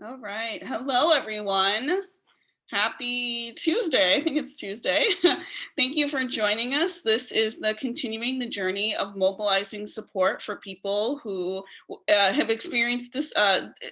All right. Hello, everyone. Happy Tuesday. I think it's Tuesday. Thank you for joining us. This is the continuing the journey of mobilizing support for people who have experienced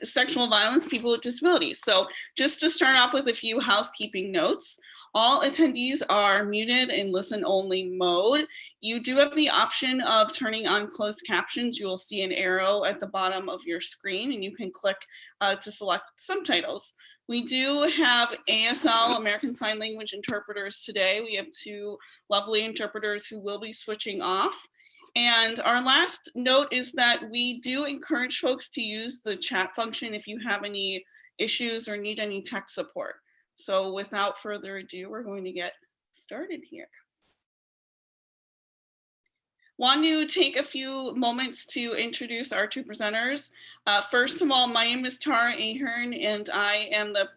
sexual violence, people with disabilities. So just to start off with a few housekeeping notes, all attendees are muted in listen only mode. You do have the option of turning on closed captions. You will see an arrow at the bottom of your screen and you can click to select subtitles. We do have ASL, American Sign Language interpreters today. We have two lovely interpreters who will be switching off. And our last note is that we do encourage folks to use the chat function if you have any issues or need any tech support. So without further ado, we're going to get started here. Want to take a few moments to introduce our two presenters. First of all, my name is Tara Ahern, and I am the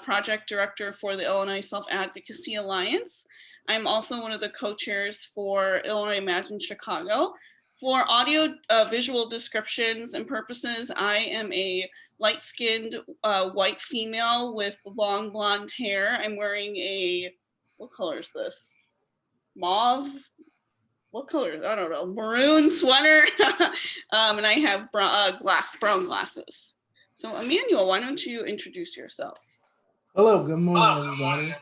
project director for the Illinois Self-Advocacy Alliance. I'm also one of the co-chairs for Illinois Imagine Chicago. For audio visual descriptions and purposes, I am a light-skinned white female with long blonde hair. I'm wearing a, what color is this? Mauve? What color? I don't know. Maroon sweater. And I have brown glasses. So Emmanuel, why don't you introduce yourself? Hello, good morning, everybody.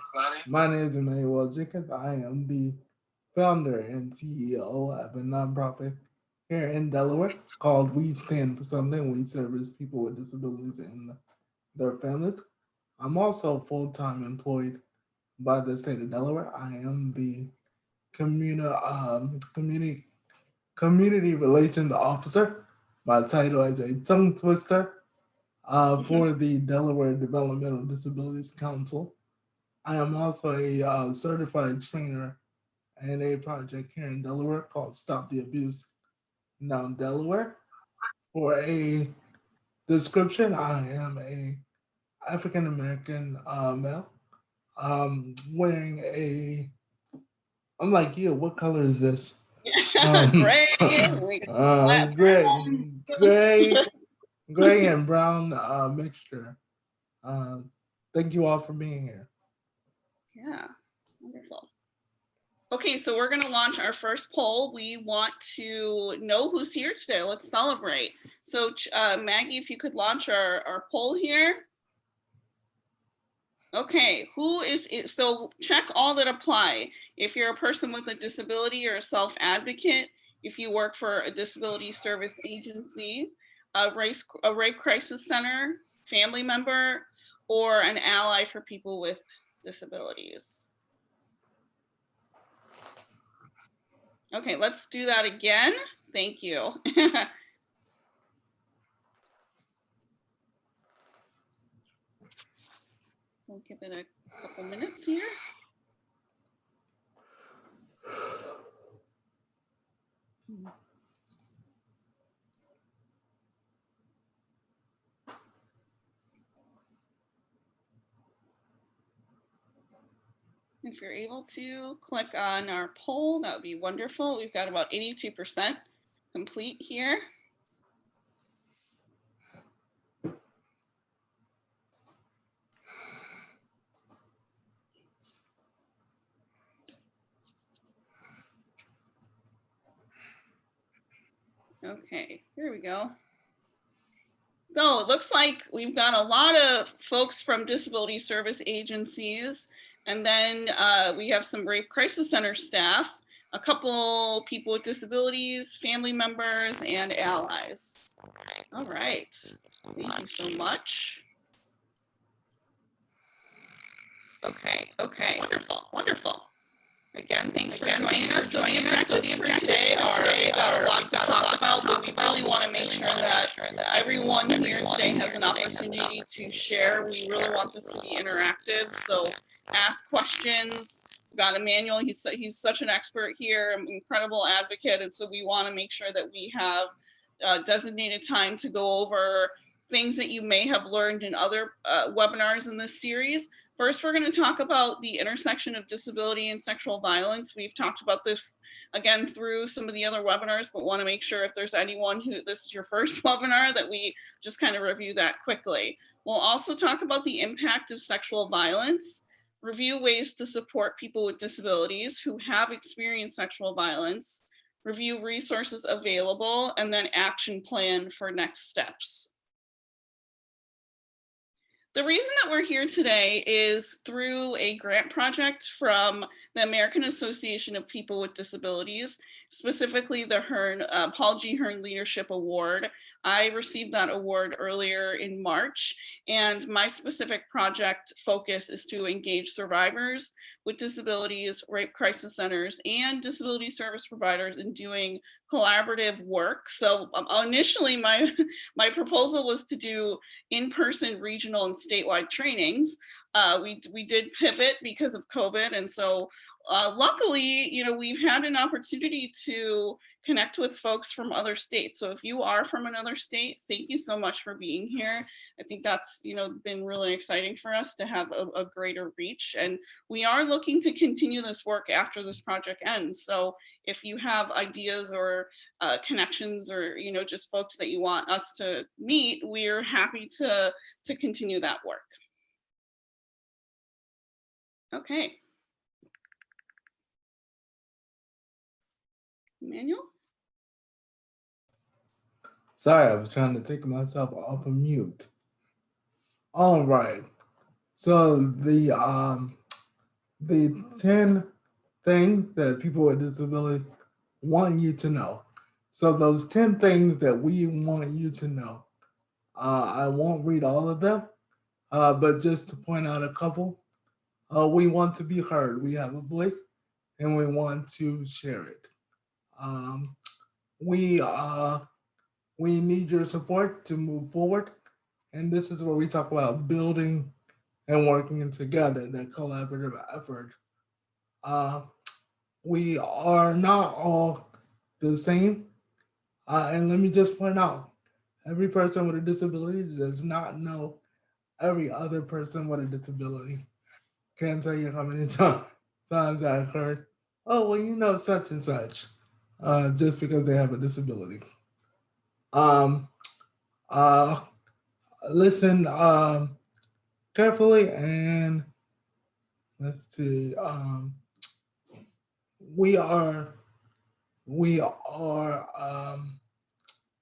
My name is Emmanuel Jenkins. I am the founder and CEO of a nonprofit here in Delaware called We Stand for Something. We service people with disabilities and their families. I'm also full-time employed by the state of Delaware. I am the community relations officer. My title is a tongue twister for the Delaware Developmental Disabilities Council. I am also a certified trainer and a project here in Delaware called Stop the Abuse Now Delaware. For a description, I am a African American male wearing a. I'm like you. What color is this? Gray. Gray, gray and brown mixture. Thank you all for being here. Yeah, wonderful. Okay, so we're going to launch our first poll. We want to know who's here today. Let's celebrate. So Maggie, if you could launch our poll here. Okay, who is it? So check all that apply. If you're a person with a disability or a self-advocate, if you work for a disability service agency, a rape crisis center, family member, or an ally for people with disabilities. Okay, let's do that again. Thank you. We'll give it a couple minutes here. If you're able to click on our poll, that would be wonderful. We've got about 82% complete here. Okay, here we go. So it looks like we've got a lot of folks from disability service agencies, and then we have some rape crisis center staff, a couple people with disabilities, family members, and allies. All right, thank you so much. Okay, wonderful. Again, thanks for joining us. So the objectives for today are a lot to talk about, but we really want to make sure that everyone here today has an opportunity to share. We really want this to be interactive, so ask questions. We've got Emmanuel, he's such an expert here, an incredible advocate, and so we want to make sure that we have designated time to go over things that you may have learned in other webinars in this series. First, we're going to talk about the intersection of disability and sexual violence. We've talked about this again through some of the other webinars, but want to make sure if there's anyone who this is your first webinar that we just kind of review that quickly. We'll also talk about the impact of sexual violence, review ways to support people with disabilities who have experienced sexual violence, review resources available, and then action plan for next steps. The reason that we're here today is through a grant project from the American Association of People with Disabilities, specifically the Paul G. Hearn Leadership Award. I received that award earlier in March, and my specific project focus is to engage survivors with disabilities, rape crisis centers, and disability service providers in doing collaborative work. So initially my proposal was to do in-person regional and statewide trainings. We did pivot because of COVID. And so luckily, we've had an opportunity to connect with folks from other states. So if you are from another state, thank you so much for being here. I think that's, been really exciting for us to have a greater reach. And we are looking to continue this work after this project ends. So if you have ideas or connections or, just folks that you want us to meet, we're happy to continue that work. Okay. Emmanuel? Sorry, I was trying to take myself off of mute. All right. So the 10 things that people with disability want you to know. So those 10 things that we want you to know. I won't read all of them, but just to point out a couple. We want to be heard. We have a voice, and we want to share it. We need your support to move forward, and this is where we talk about building and working together, that collaborative effort. We are not all the same, and let me just point out, every person with a disability does not know every other person with a disability. Can't tell you how many times I've heard, oh, well, such and such, just because they have a disability. Uh, Listen carefully, and let's see. We are.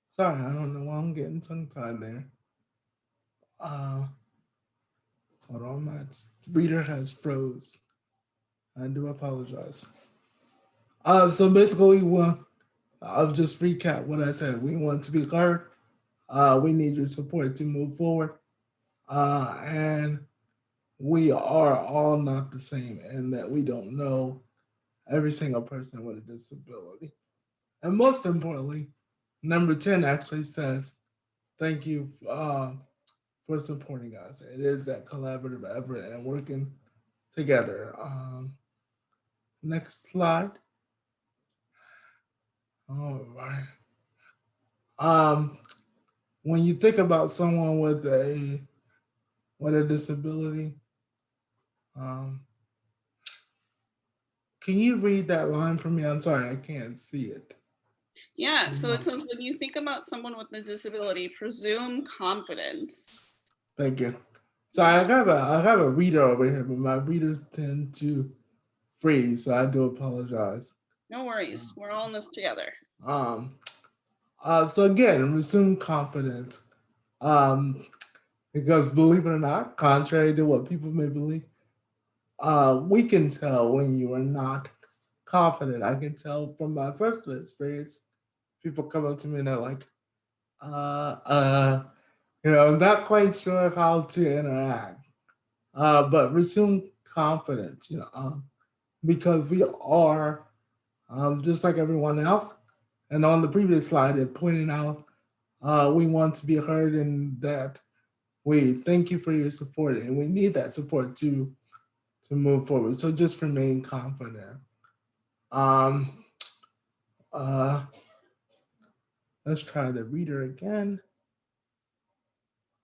Sorry, I don't know why I'm getting tongue-tied there. Hold on, my reader has froze. I do apologize. So basically, I'll just recap what I said. We want to be heard. We need your support to move forward. And we are all not the same, and that we don't know every single person with a disability. And most importantly, number 10 actually says, thank you for supporting us. It is that collaborative effort and working together. Next slide. All right. When you think about someone with a disability, can you read that line for me? I'm sorry, I can't see it. Yeah, so it says, when you think about someone with a disability, presume confidence. Thank you. So I have a reader over here, but my readers tend to freeze, so I do apologize. No worries, we're all in this together. So again, resume confidence. Because believe it or not, contrary to what people may believe, we can tell when you are not confident. I can tell from my personal experience. People come up to me and they're like, not quite sure how to interact. But resume confidence, because we are just like everyone else. And on the previous slide, it pointed out we want to be heard, and that we thank you for your support, and we need that support to move forward. So just remain confident. Let's try the reader again.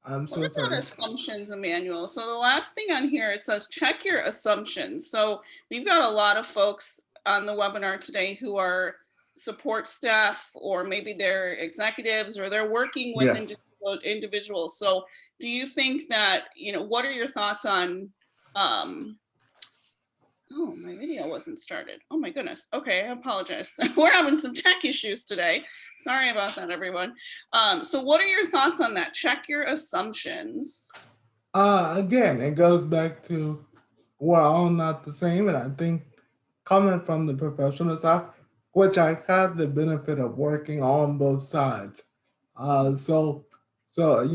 I'm What so sorry. about assumptions, Emmanuel? So the last thing on here, it says check your assumptions. So we've got a lot of folks on the webinar today who are support staff, or maybe they're executives, or they're working with Yes. individuals. So do you think that, what are your thoughts on, um, oh, my video wasn't started. Oh my goodness. Okay, I apologize. We're having some tech issues today. Sorry about that, everyone. So what are your thoughts on that? Check your assumptions. Again, it goes back to we're all not the same, and I think coming from the professional side, which I had the benefit of working on both sides. So a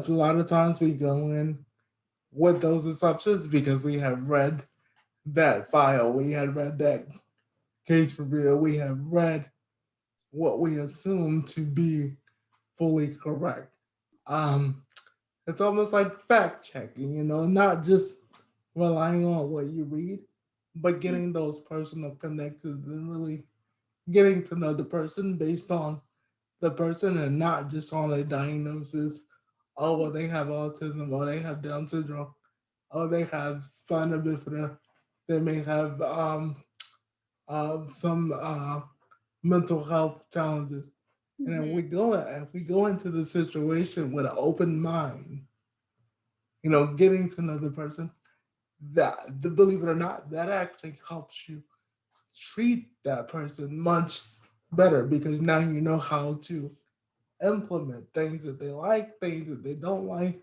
lot of times we go in with those assumptions because we have read that file, we had read that case review, we have read what we assume to be fully correct. Um, it's almost like fact checking, not just relying on what you read, but getting those personal connections and really getting to know the person based on the person and not just on a diagnosis. Oh, well, they have autism, or they have Down syndrome, or they have spina bifida. They may have some mental health challenges. And Mhm. if we go into the situation with an open mind, getting to know the person, believe it or not, that actually helps you treat that person much better because now you know how to implement things that they like, things that they don't like,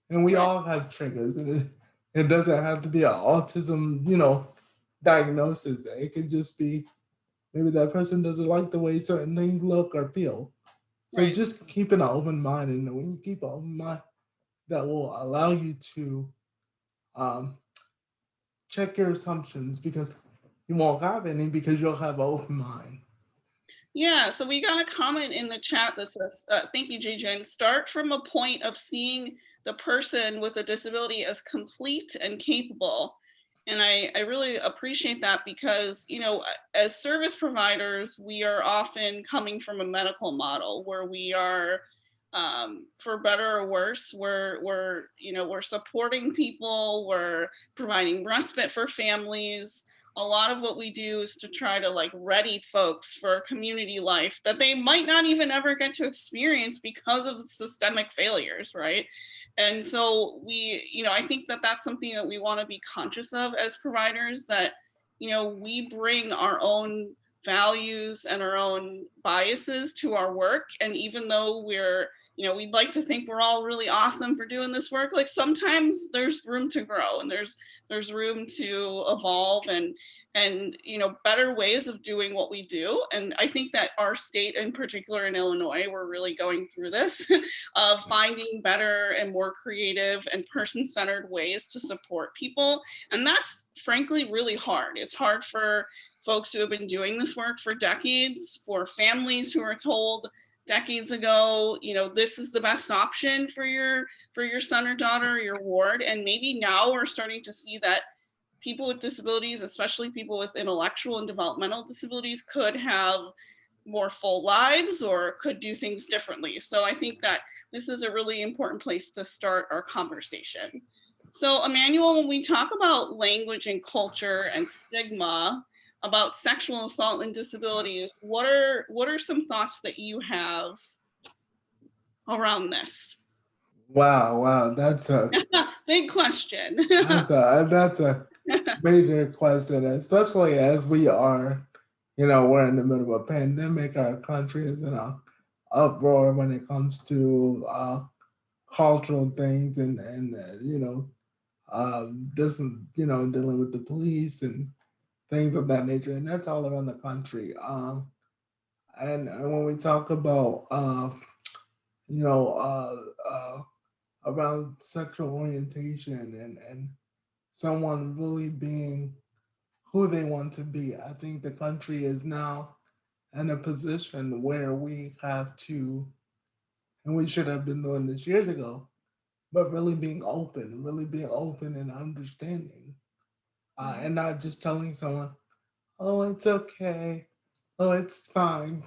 and we Right, all have triggers, and it doesn't have to be an autism, diagnosis. It could just be maybe that person doesn't like the way certain things look or feel. So right. just keeping an open mind, and when you keep an open mind, that will allow you to um, check your assumptions because you won't have any because you'll have an open mind. Yeah, so we got a comment in the chat that says, thank you, JJ. Start from a point of seeing the person with a disability as complete and capable. And I really appreciate that because, as service providers, we are often coming from a medical model where we are, for better or worse, we're supporting people, we're providing respite for families. A lot of what we do is to try to ready folks for community life that they might not even ever get to experience because of systemic failures, right? And so I think that that's something that we want to be conscious of as providers, that we bring our own values and our own biases to our work. And even though we'd like to think we're all really awesome for doing this work, like sometimes there's room to grow, and there's room to evolve, and better ways of doing what we do. And I think that our state, in particular in Illinois, we're really going through this of finding better and more creative and person-centered ways to support people. And that's frankly really hard. It's hard for folks who have been doing this work for decades, for families who are told decades ago, this is the best option for your son or daughter, your ward. And maybe now we're starting to see that people with disabilities, especially people with intellectual and developmental disabilities, could have more full lives or could do things differently. So I think that this is a really important place to start our conversation. So Emmanuel, when we talk about language and culture and stigma about sexual assault and disabilities, what are some thoughts that you have around this? Wow, wow, Big question. that's a major question, especially as we are, we're in the middle of a pandemic. Our country is in a uproar when it comes to cultural things and this, dealing with the police and things of that nature, and that's all around the country. And when we talk about, you know, around sexual orientation and someone really being who they want to be, I think the country is now in a position where we have to, and we should have been doing this years ago, but really being open and understanding, and not just telling someone, "Oh, it's okay. Oh, it's fine."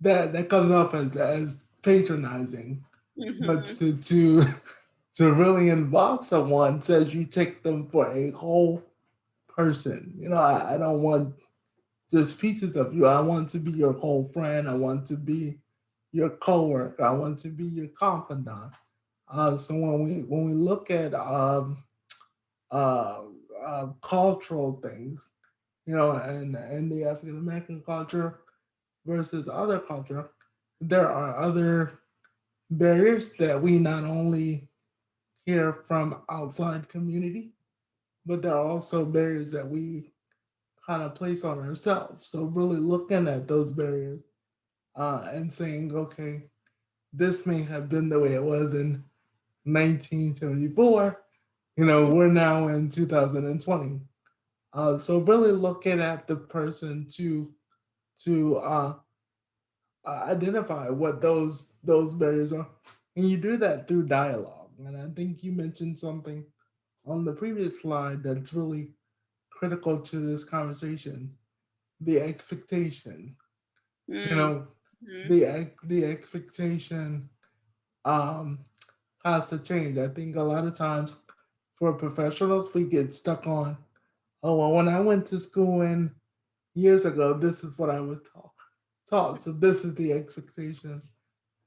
That comes off as patronizing. but Mm-hmm. to really involve someone says you take them for a whole person. I don't want just pieces of you. I want to be your whole friend. I want to be your coworker. I want to be your confidant. So when we look at uh, cultural things, and the African American culture versus other culture, there are other barriers that we not only hear from outside community, but there are also barriers that we kind of place on ourselves. So really looking at those barriers and saying, okay, this may have been the way it was in 1974. We're now in 2020. So really looking at the person to identify what those barriers are, and you do that through dialogue. And I think you mentioned something on the previous slide that's really critical to this conversation: the expectation. You know, Mm-hmm. the expectation um, has to change. I think a lot of times for professionals, we get stuck on, oh well, when I went to school in years ago, this is what I would taught. So this is the expectation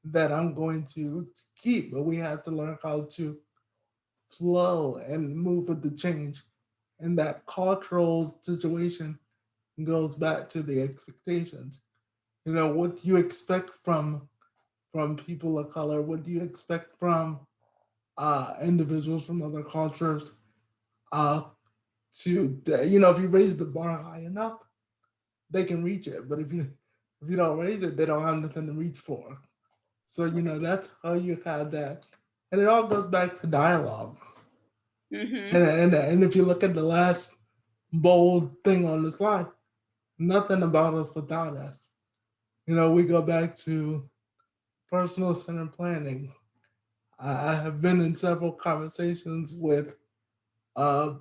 that I'm going to keep. But we have to learn how to flow and move with the change. And that cultural situation goes back to the expectations. What do you expect from people of color? What do you expect from individuals from other cultures? Uh, if you raise the bar high enough, they can reach it. But if you don't raise it, they don't have nothing to reach for. So that's how you have that, and it all goes back to dialogue. Mm-hmm. And if you look at the last bold thing on the slide, nothing about us without us. We go back to personal centered planning. I have been in several conversations with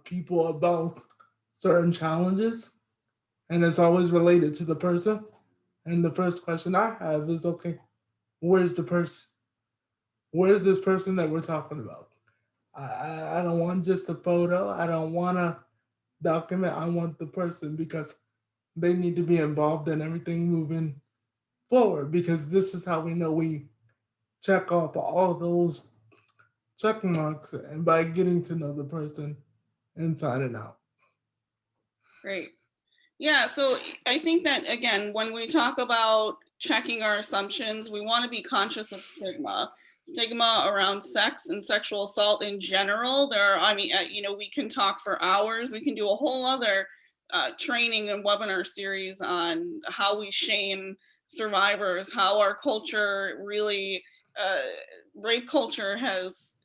people about certain challenges, and it's always related to the person. And the first question I have is, okay, where's the person? Where's this person that we're talking about? I don't want just a photo. I don't want a document. I want the person because they need to be involved in everything moving forward, because this is how we know we check off all those check marks, and by getting to know the person inside and out. Great. Yeah, so I think that again, when we talk about checking our assumptions, we want to be conscious of stigma. Stigma around sex and sexual assault in general. We can talk for hours. We can do a whole other training and webinar series on how we shame survivors, how our culture really, uh, rape culture has,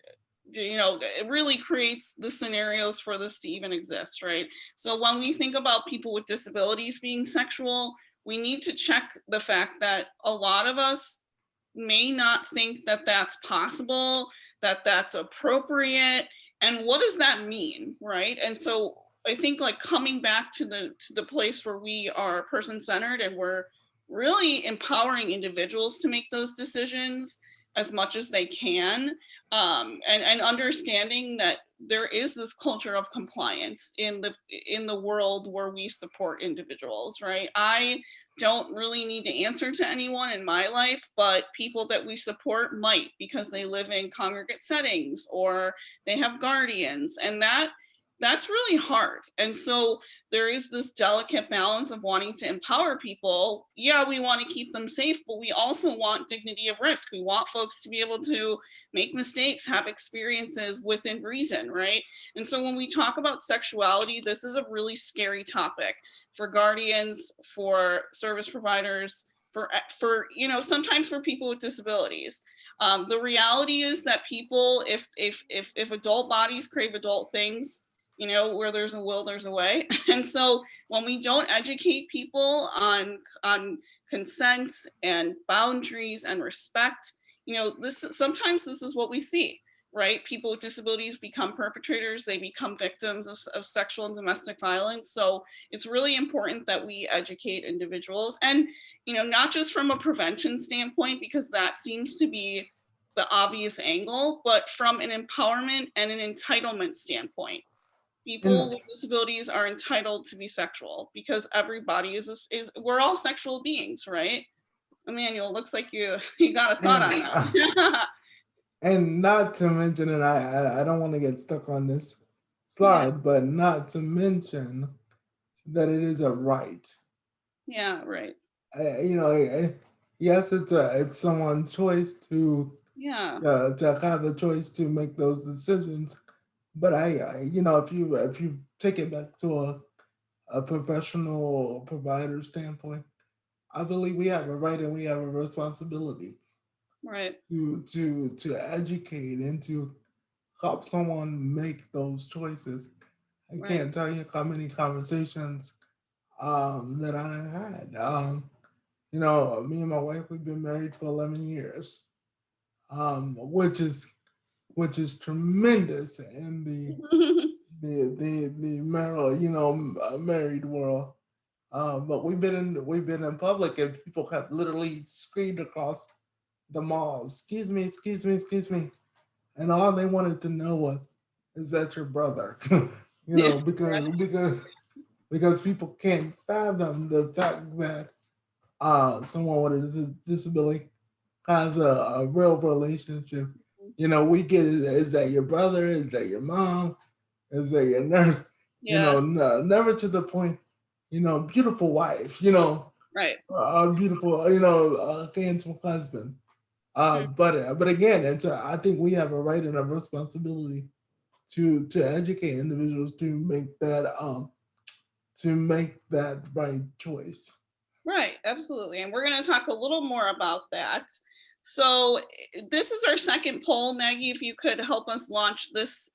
it really creates the scenarios for this to even exist, right? So when we think about people with disabilities being sexual, we need to check the fact that a lot of us may not think that that's possible, that that's appropriate, and what does that mean, right? And so I think like coming back to the place where we are person centered and we're really empowering individuals to make those decisions as much as they can, and understanding that there is this culture of compliance in the world where we support individuals, right? I don't really need to answer to anyone in my life, but people that we support might, because they live in congregate settings or they have guardians, and that's really hard. And so there is this delicate balance of wanting to empower people. Yeah, we want to keep them safe, but we also want dignity of risk. We want folks to be able to make mistakes, have experiences within reason, right? And so when we talk about sexuality, this is a really scary topic for guardians, for service providers, for sometimes for people with disabilities. The reality is that people, if adult bodies crave adult things, where there's a will, there's a way. And so when we don't educate people on consent and boundaries and respect, sometimes this is what we see, right? People with disabilities become perpetrators, they become victims of sexual and domestic violence. So it's really important that we educate individuals, and not just from a prevention standpoint, because that seems to be the obvious angle, but from an empowerment and an entitlement standpoint. People And with disabilities are entitled to be sexual because everybody is we're all sexual beings, right? Emmanuel, looks like you you got a thought and on that. and not to mention, and I don't want to get stuck on this Yeah, slide, but not to mention that it is a right. yeah, right. You know, yes, it's someone's choice Yeah, to have the choice to make those decisions. But you know, if you take it back to a professional provider standpoint, I believe we have a right and we have a responsibility right, to educate and to help someone make those choices. I right. can't tell you how many conversations that I had. You know, me and my wife, we've been married for 11 years, which is tremendous in the marital, you know, married world. But we've been in public, and people have literally screamed across the mall, "Excuse me, excuse me, excuse me," and all they wanted to know was, "Is that your brother?" You Yeah, know, because people can't fathom the fact that someone with a disability has a real relationship. You know, we get, is that your brother? Is that your mom? Is that your nurse? You yeah, know, no, never to the point, you know, beautiful wife, you know, right. beautiful, you know, handsome husband. Mm, But again, I think we have a right and a responsibility to educate individuals to make that right choice. right, absolutely. And we're going to talk a little more about that. So, this is our second poll. Maggie, if you could help us launch this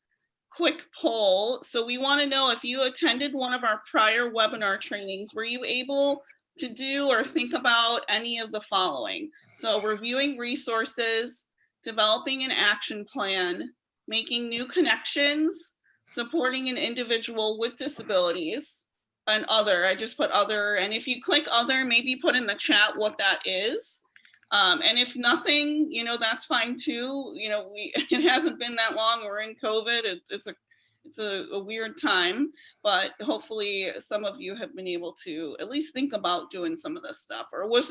quick poll. So, we want to know if you attended one of our prior webinar trainings, were you able to do or think about any of the following? So, reviewing resources, developing an action plan, making new connections, supporting an individual with disabilities, an other. I just put other, and if you click other, maybe put in the chat what that is. And if nothing, you know, that's fine too. You know, it hasn't been that long. We're in COVID. It's a weird time, but hopefully some of you have been able to at least think about doing some of this stuff. Or was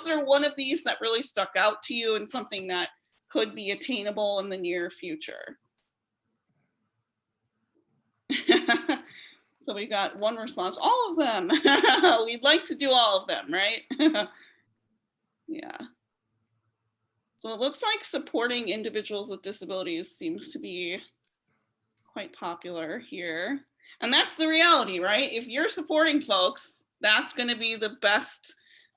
there one of these that really stuck out to you and something that could be attainable in the near future? So we got one response, all of them. We'd like to do all of them, right? Yeah. So it looks like supporting individuals with disabilities seems to be quite popular here. And that's the reality, right? If you're supporting folks, that's going to be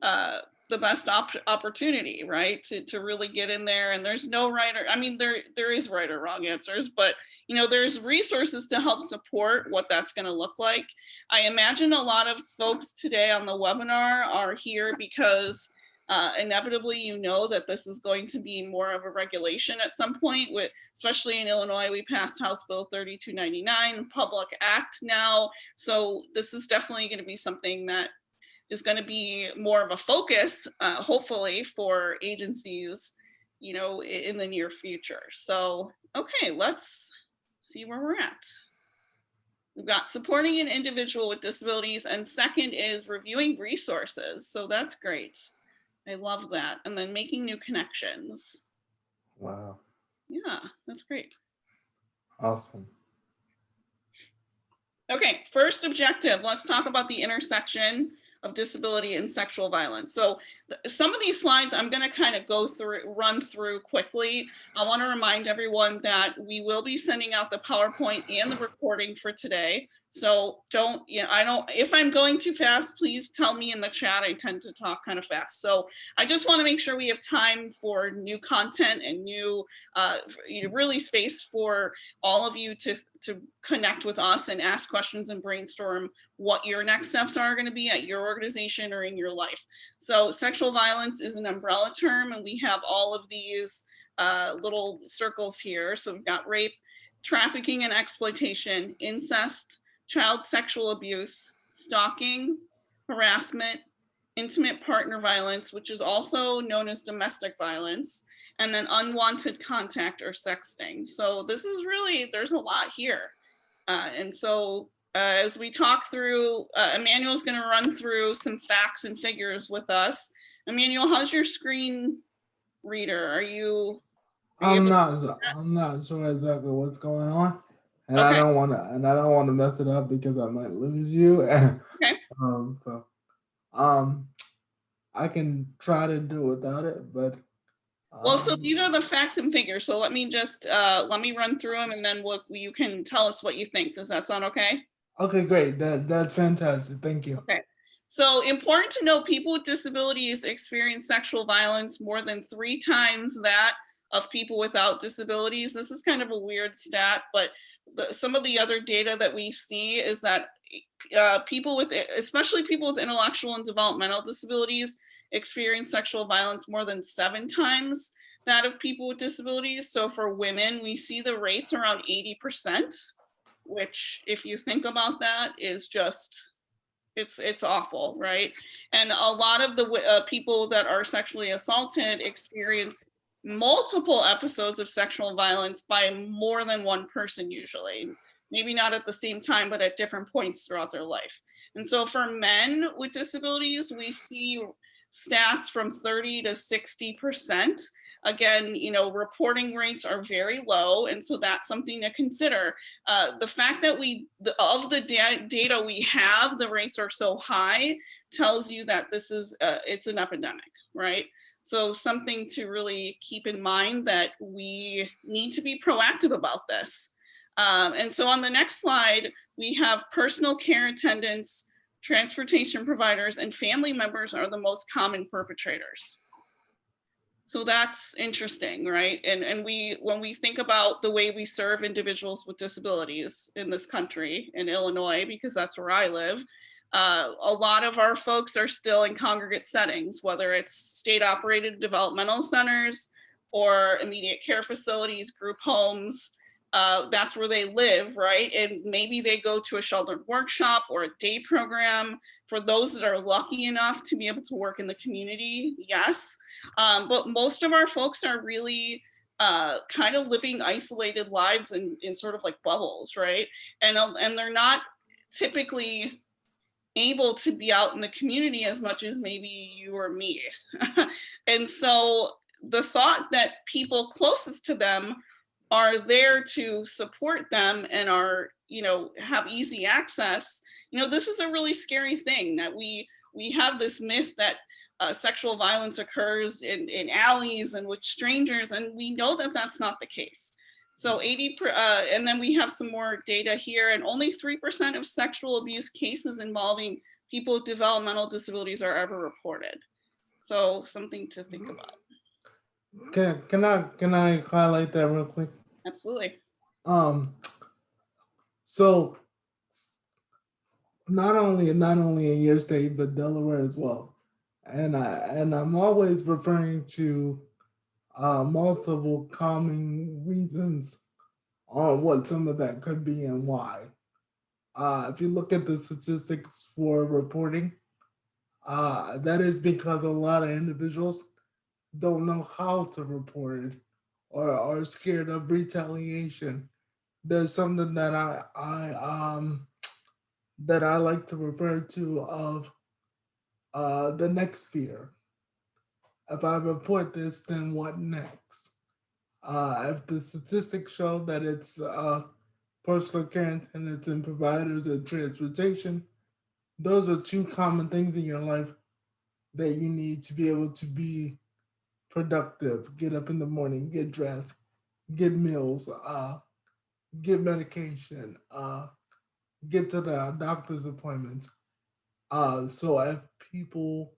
uh, the best opportunity, right? To really get in there. And there's no right or, I mean, there is right or wrong answers, but you know, there's resources to help support what that's going to look like. I imagine a lot of folks today on the webinar are here because inevitably, you know that this is going to be more of a regulation at some point. With, especially in Illinois, we passed House Bill 3299, Public Act now. So this is definitely going to be something that is going to be more of a focus, hopefully, for agencies, you know, in the near future. So, okay, let's see where we're at. We've got supporting an individual with disabilities, and second is reviewing resources. So that's great. I love that. And then making new connections. Wow, Yeah, that's great. awesome. Okay, first objective, let's talk about the intersection of disability and sexual violence. So some of these slides I'm going to kind of run through quickly. I want to remind everyone that we will be sending out the PowerPoint and the recording for today. So if I'm going too fast, please tell me in the chat. I tend to talk kind of fast. So I just want to make sure we have time for new content and new, really space for all of you to connect with us and ask questions and brainstorm what your next steps are going to be at your organization or in your life. So sexual violence is an umbrella term, and we have all of these little circles here. So we've got rape, trafficking and exploitation, incest, child sexual abuse, stalking, harassment, intimate partner violence, which is also known as domestic violence, and then unwanted contact or sexting. So this is really, there's a lot here. And so as we talk through, Emmanuel's going to run through some facts and figures with us. Emmanuel, how's your screen reader? Are you able I'm not sure exactly what's going on, and Okay. I don't want to mess it up because I might lose you. Okay. So um, I can try to do without it, but Well, so these are the facts and figures. So let me just let me run through them, and then you can tell us what you think. Does that sound okay? Okay, great. That's fantastic. Thank you. Okay. So important to know, people with disabilities experience sexual violence more than 3 times that of people without disabilities. This is kind of a weird stat, but some of the other data that we see is that people with, especially people with intellectual and developmental disabilities, experience sexual violence more than 7 times that of people with disabilities. So for women, we see the rates around 80%, which, if you think about that, is just, it's awful, right? And a lot of the people that are sexually assaulted experience multiple episodes of sexual violence by more than one person, usually. Maybe not at the same time, but at different points throughout their life. And so for men with disabilities, we see stats from 30 to 60%. Again, reporting rates are very low, and so that's something to consider. The fact that of the data we have, the rates are so high, tells you that this is it's an epidemic, right? So something to really keep in mind, that we need to be proactive about this. And so on the next slide, we have personal care attendants, transportation providers, and family members are the most common perpetrators. So that's interesting, right? And when we think about the way we serve individuals with disabilities in this country, in Illinois, because that's where I live, a lot of our folks are still in congregate settings, whether it's state-operated developmental centers or immediate care facilities, group homes. That's where they live, right? And maybe they go to a sheltered workshop or a day program. For those that are lucky enough to be able to work in the community, yes. But most of our folks are really kind of living isolated lives in sort of like bubbles, right? And they're not typically able to be out in the community as much as maybe you or me. And so the thought that people closest to them are there to support them and are, have easy access, this is a really scary thing, that we have this myth that sexual violence occurs in alleys and with strangers, and we know that that's not the case. So and then we have some more data here, and only 3% of sexual abuse cases involving people with developmental disabilities are ever reported. So something to think about. Can I highlight that real quick? Absolutely. So not only in your state but Delaware as well, and I'm always referring to multiple common reasons on what some of that could be and why. If you look at the statistics for reporting, that is because a lot of individuals don't know how to report it or are scared of retaliation. There's something that I like to refer to of the next fear. If I report this, then what next? If the statistics show that it's personal care attendants and providers and transportation, those are 2 common things in your life that you need to be able to be productive, get up in the morning, get dressed, get meals, get medication, get to the doctor's appointments. So if people,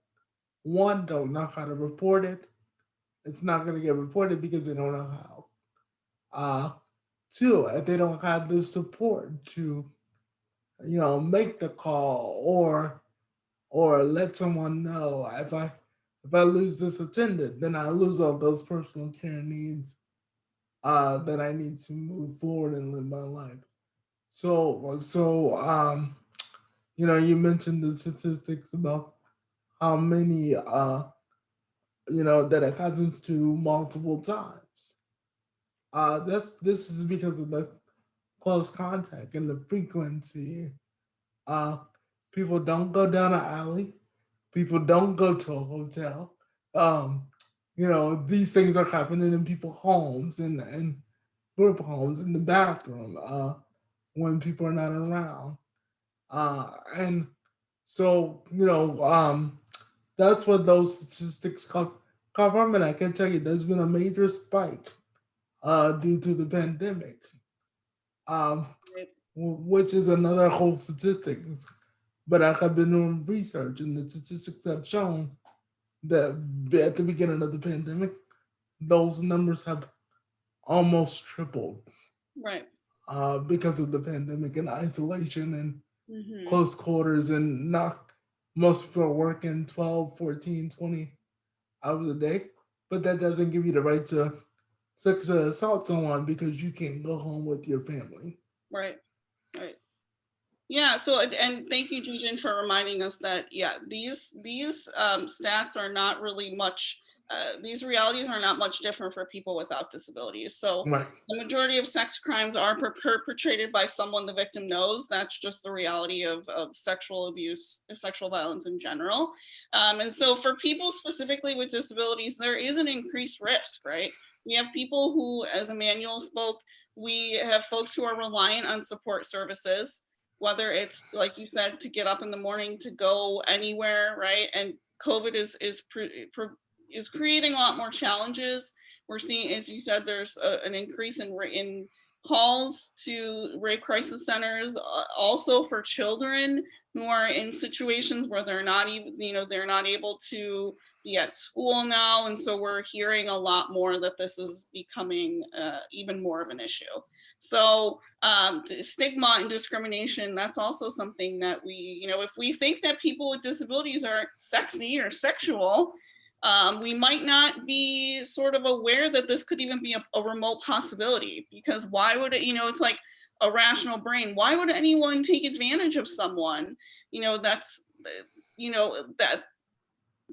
one, don't know how to report it, it's not going to get reported because they don't know how. Uh, Two, if they don't have the support to, make the call or let someone know, if I lose this attendant, then I lose all those personal care needs that I need to move forward and live my life. So you mentioned the statistics about how many that it happens to multiple times. This is because of the close contact and the frequency. Uh, People don't go down an alley. People don't go to a hotel. Um, these things are happening in people's homes and group homes in the bathroom when people are not around. And so, that's what those statistics come from. And I can tell you there's been a major spike due to the pandemic, um, Right. which is another whole statistic. But I have been doing research, and the statistics have shown that at the beginning of the pandemic, those numbers have almost tripled Right. because of the pandemic and isolation and Mm-hmm. close quarters, and not most people are working 12, 14, 20 hours a day. But that doesn't give you the right to sexually assault someone because you can't go home with your family. Right. Right. Yeah, so and thank you, Jujin, for reminding us that yeah, these stats are not really much. These realities are not much different for people without disabilities. So Right. the majority of sex crimes are perpetrated by someone the victim knows. That's just the reality of sexual abuse, sexual violence in general. And so for people specifically with disabilities, there is an increased risk, right? We have people who, as Emmanuel spoke, we have folks who are reliant on support services, whether it's like you said, to get up in the morning to go anywhere, right? And COVID is creating a lot more challenges. We're seeing, as you said, there's an increase in calls to rape crisis centers, also for children who are in situations where they're not even, they're not able to be at school now. And so we're hearing a lot more that this is becoming even more of an issue. So stigma and discrimination, that's also something that we, if we think that people with disabilities are sexy or sexual, we might not be sort of aware that this could even be a remote possibility, because why would it, it's like a rational brain. Why would anyone take advantage of someone, that's, that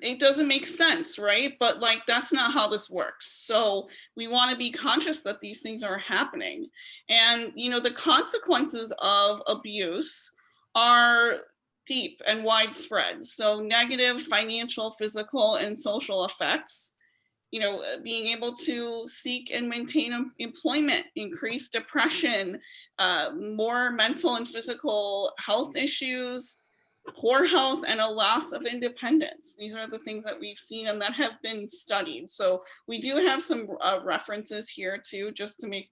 it doesn't make sense, right? But like, that's not how this works. So we want to be conscious that these things are happening. And, the consequences of abuse are deep and widespread. So negative financial, physical, and social effects, being able to seek and maintain employment, increased depression, more mental and physical health issues, poor health, and a loss of independence. These are the things that we've seen and that have been studied. So we do have some references here too, just to make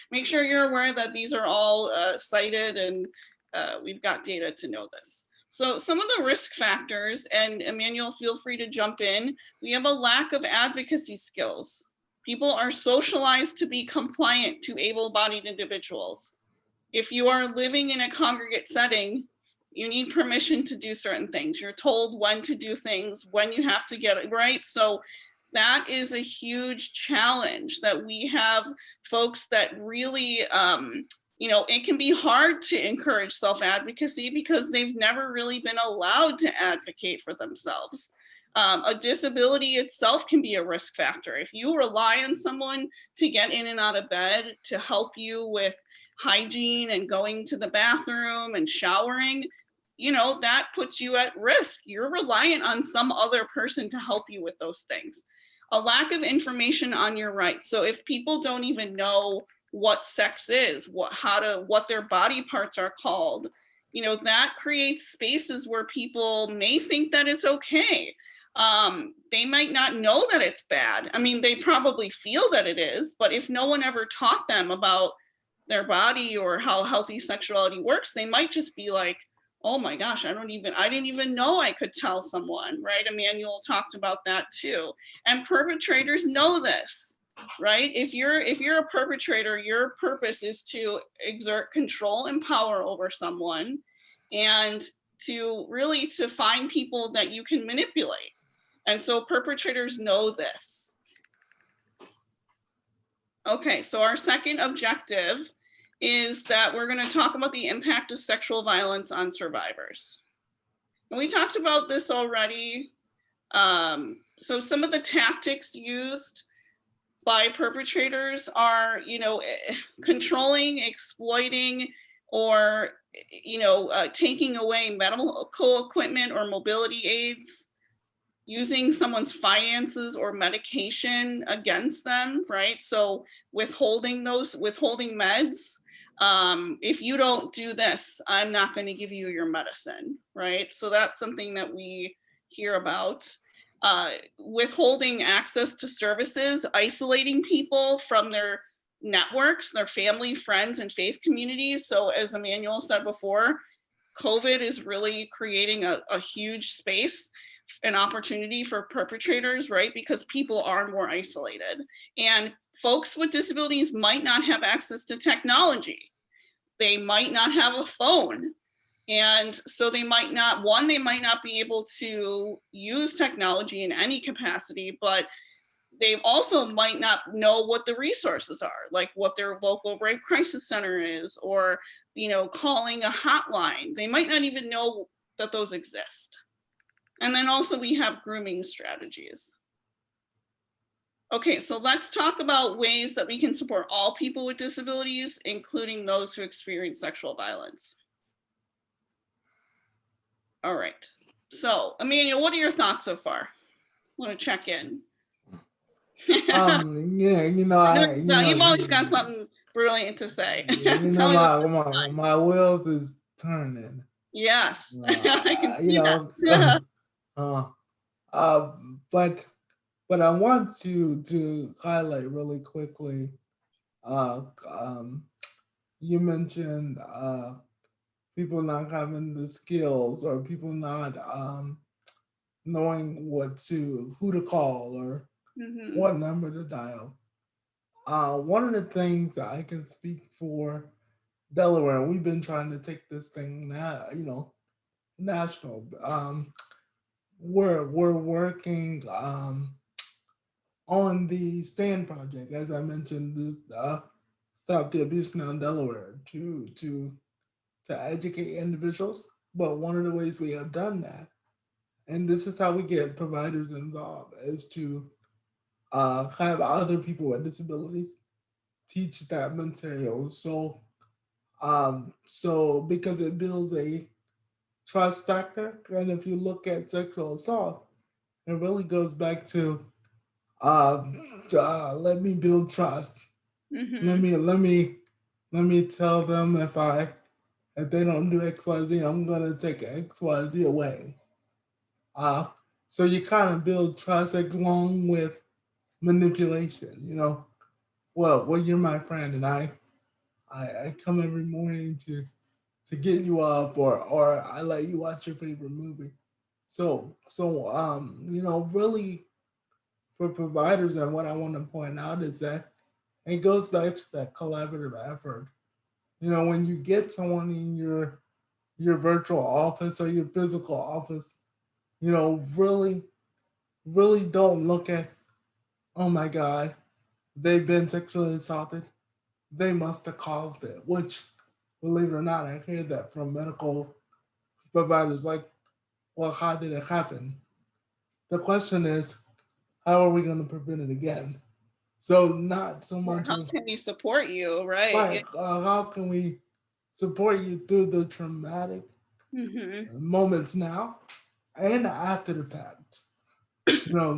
make sure you're aware that these are all cited, and we've got data to know this. So some of the risk factors, and Emmanuel, feel free to jump in. We have a lack of advocacy skills. People are socialized to be compliant to able-bodied individuals. If you are living in a congregate setting, you need permission to do certain things. You're told when to do things, when you have to get it right. So that is a huge challenge, that we have folks that really, it can be hard to encourage self-advocacy because they've never really been allowed to advocate for themselves. A disability itself can be a risk factor. If you rely on someone to get in and out of bed, to help you with hygiene and going to the bathroom and showering, that puts you at risk. You're reliant on some other person to help you with those things. A lack of information on your rights. So if people don't even know what sex is, what their body parts are called, that creates spaces where people may think that it's okay. They might not know that it's bad. I mean, they probably feel that it is, but if no one ever taught them about their body or how healthy sexuality works, they might just be like, oh my gosh, I didn't even know I could tell someone, right? Emmanuel talked about that too. And perpetrators know this, right? If you're a perpetrator, your purpose is to exert control and power over someone, and to find people that you can manipulate. And so perpetrators know this. Okay, so our second objective is that we're going to talk about the impact of sexual violence on survivors. And we talked about this already. So some of the tactics used by perpetrators are, controlling, exploiting, or, taking away medical equipment or mobility aids, using someone's finances or medication against them, right? So withholding meds. If you don't do this, I'm not going to give you your medicine, right? So that's something that we hear about. Withholding access to services, isolating people from their networks, their family, friends, and faith communities. So as Emmanuel said before, COVID is really creating a huge space, an opportunity for perpetrators, right? Because people are more isolated. And folks with disabilities might not have access to technology. They might not have a phone. And so they might not be able to use technology in any capacity, but they also might not know what the resources are, like what their local rape crisis center is, or, calling a hotline. They might not even know that those exist. And then also we have grooming strategies. Okay, so let's talk about ways that we can support all people with disabilities, including those who experience sexual violence. All right. So, Emmanuel, what are your thoughts so far? Want to check in? Yeah, You've always got something brilliant to say. Tell me my wheels is turning. Yes, I can see that. But I want to highlight really quickly. Uh, um, you mentioned people not having the skills, or people not knowing who to call, or Mm-hmm. what number to dial. One of the things that I can speak for Delaware, we've been trying to take this thing now, national. We're working on the Stand project, as I mentioned, this Stop the Abuse Now in Delaware, to educate individuals. But one of the ways we have done that, and this is how we get providers involved, is to have other people with disabilities teach that material. So because it builds a trust factor, and if you look at sexual assault, it really goes back to let me build trust. Mm-hmm. Let me tell them if they don't do XYZ, I'm gonna take XYZ away. Uh, so you kind of build trust along with manipulation. Well, you're my friend, and I come every morning to get you up, or I let you watch your favorite movie. So really, for providers, and what I want to point out is that it goes back to that collaborative effort. When you get someone in your virtual office or your physical office, really, really don't look at, oh my God, they've been sexually assaulted. They must have caused it, which, believe it or not, I hear that from medical providers, like, well, how did it happen? The question is, how are we going to prevent it again? So not so Or much how of, can we support you, right? right, how can we support you through the traumatic Mm-hmm. moments now and after the fact?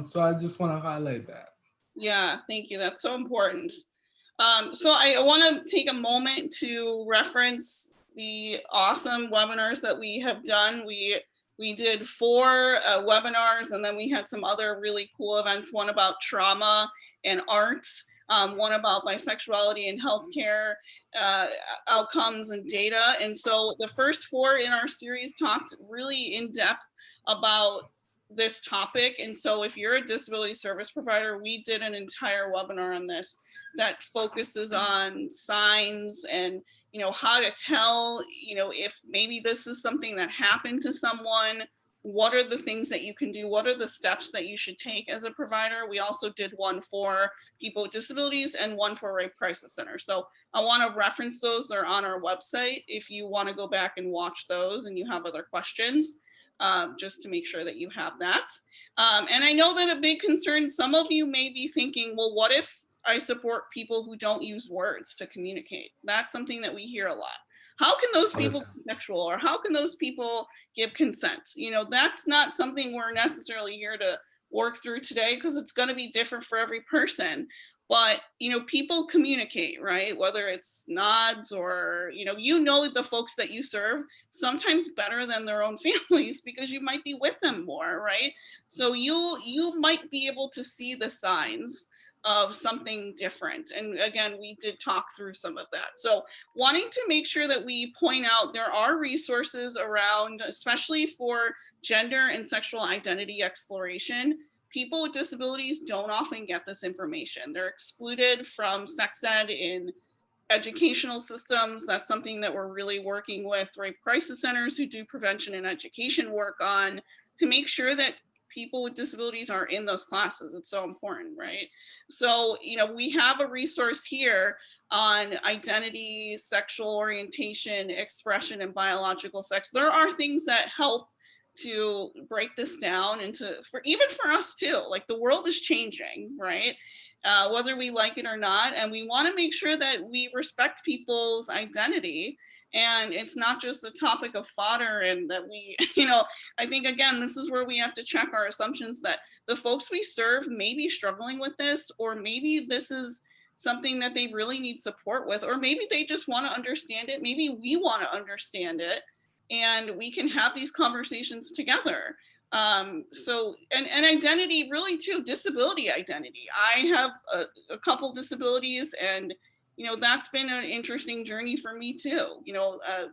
So I just want to highlight that. Yeah, thank you. That's so important. So I want to take a moment to reference the awesome webinars that we have done. We did 4 webinars, and then we had some other really cool events. One about trauma and art, one about bisexuality and healthcare outcomes and data. And so the first 4 in our series talked really in depth about this topic. And so if you're a disability service provider, we did an entire webinar on this that focuses on signs and how to tell if maybe this is something that happened to someone. What are the things that you can do? What are the steps that you should take as a provider? We also did one for people with disabilities and one for rape crisis center. So I want to reference those. They're on our website if you want to go back and watch those and you have other questions. just to make sure that you have that. And I know that a big concern, some of you may be thinking, well, what if I support people who don't use words to communicate? That's something that we hear a lot. How can those people be sexual, or how can those people give consent? That's not something we're necessarily here to work through today, because it's going to be different for every person. But people communicate, right? Whether it's nods or the folks that you serve sometimes better than their own families, because you might be with them more, right? So you might be able to see the signs of something different. And again, we did talk through some of that. So wanting to make sure that we point out there are resources around, especially for gender and sexual identity exploration. People with disabilities don't often get this information. They're excluded from sex ed in educational systems. That's something that we're really working with rape crisis centers who do prevention and education work on, to make sure that people with disabilities are in those classes. It's so important, right? So, we have a resource here on identity, sexual orientation, expression, and biological sex. There are things that help to break this down into, even for us too, like the world is changing, right? Whether we like it or not. And we want to make sure that we respect people's identity. And it's not just a topic of fodder, and that we, I think, again, this is where we have to check our assumptions that the folks we serve may be struggling with this, or maybe this is something that they really need support with, or maybe they just want to understand it. Maybe we want to understand it, and we can have these conversations together. So and identity, really too, disability identity. I have a couple disabilities, and that's been an interesting journey for me too.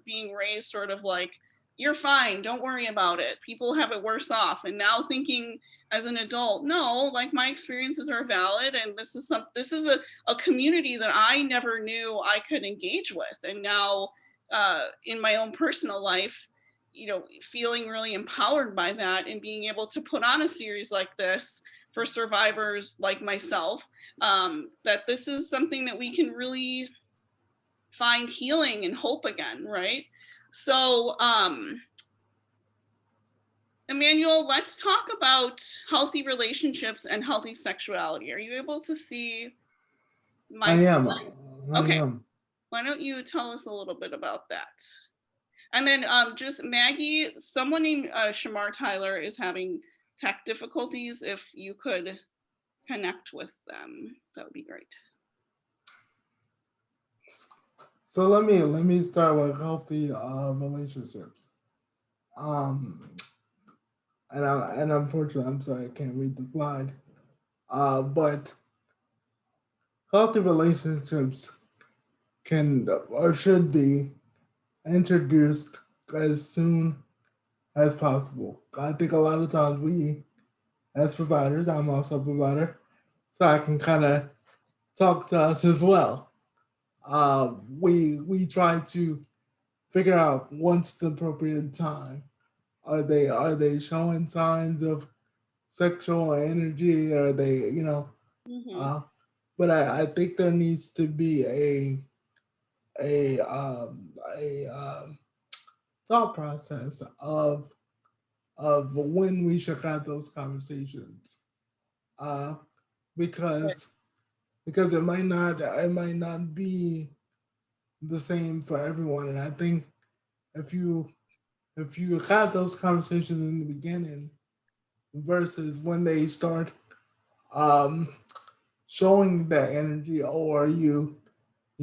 Being raised sort of like, you're fine, don't worry about it, people have it worse off. And now thinking as an adult, no, like my experiences are valid, and this is a community that I never knew I could engage with. And now in my own personal life, feeling really empowered by that, and being able to put on a series like this for survivors like myself, that this is something that we can really find healing and hope again, right? So, Emmanuel, let's talk about healthy relationships and healthy sexuality. Are you able to see my I am. slide? I Okay, am. why don't you tell us a little bit about that? And then just Maggie, someone named Shamar Tyler is having tech difficulties. If you could connect with them, that would be great. So let me start with healthy relationships. Um, and unfortunately, I'm sorry, I can't read the slide. But healthy relationships can or should be introduced as soon as possible. I think a lot of times we, as providers, I'm also a provider, so I can kind of talk to us as well. We try to figure out what's the appropriate time. Are they showing signs of sexual energy? Are they, Mm-hmm. uh, but I think there needs to be a thought process of when we should have those conversations, uh, because it might not be the same for everyone. And I think if you if you have those conversations in the beginning versus when they start um, showing that energy, or you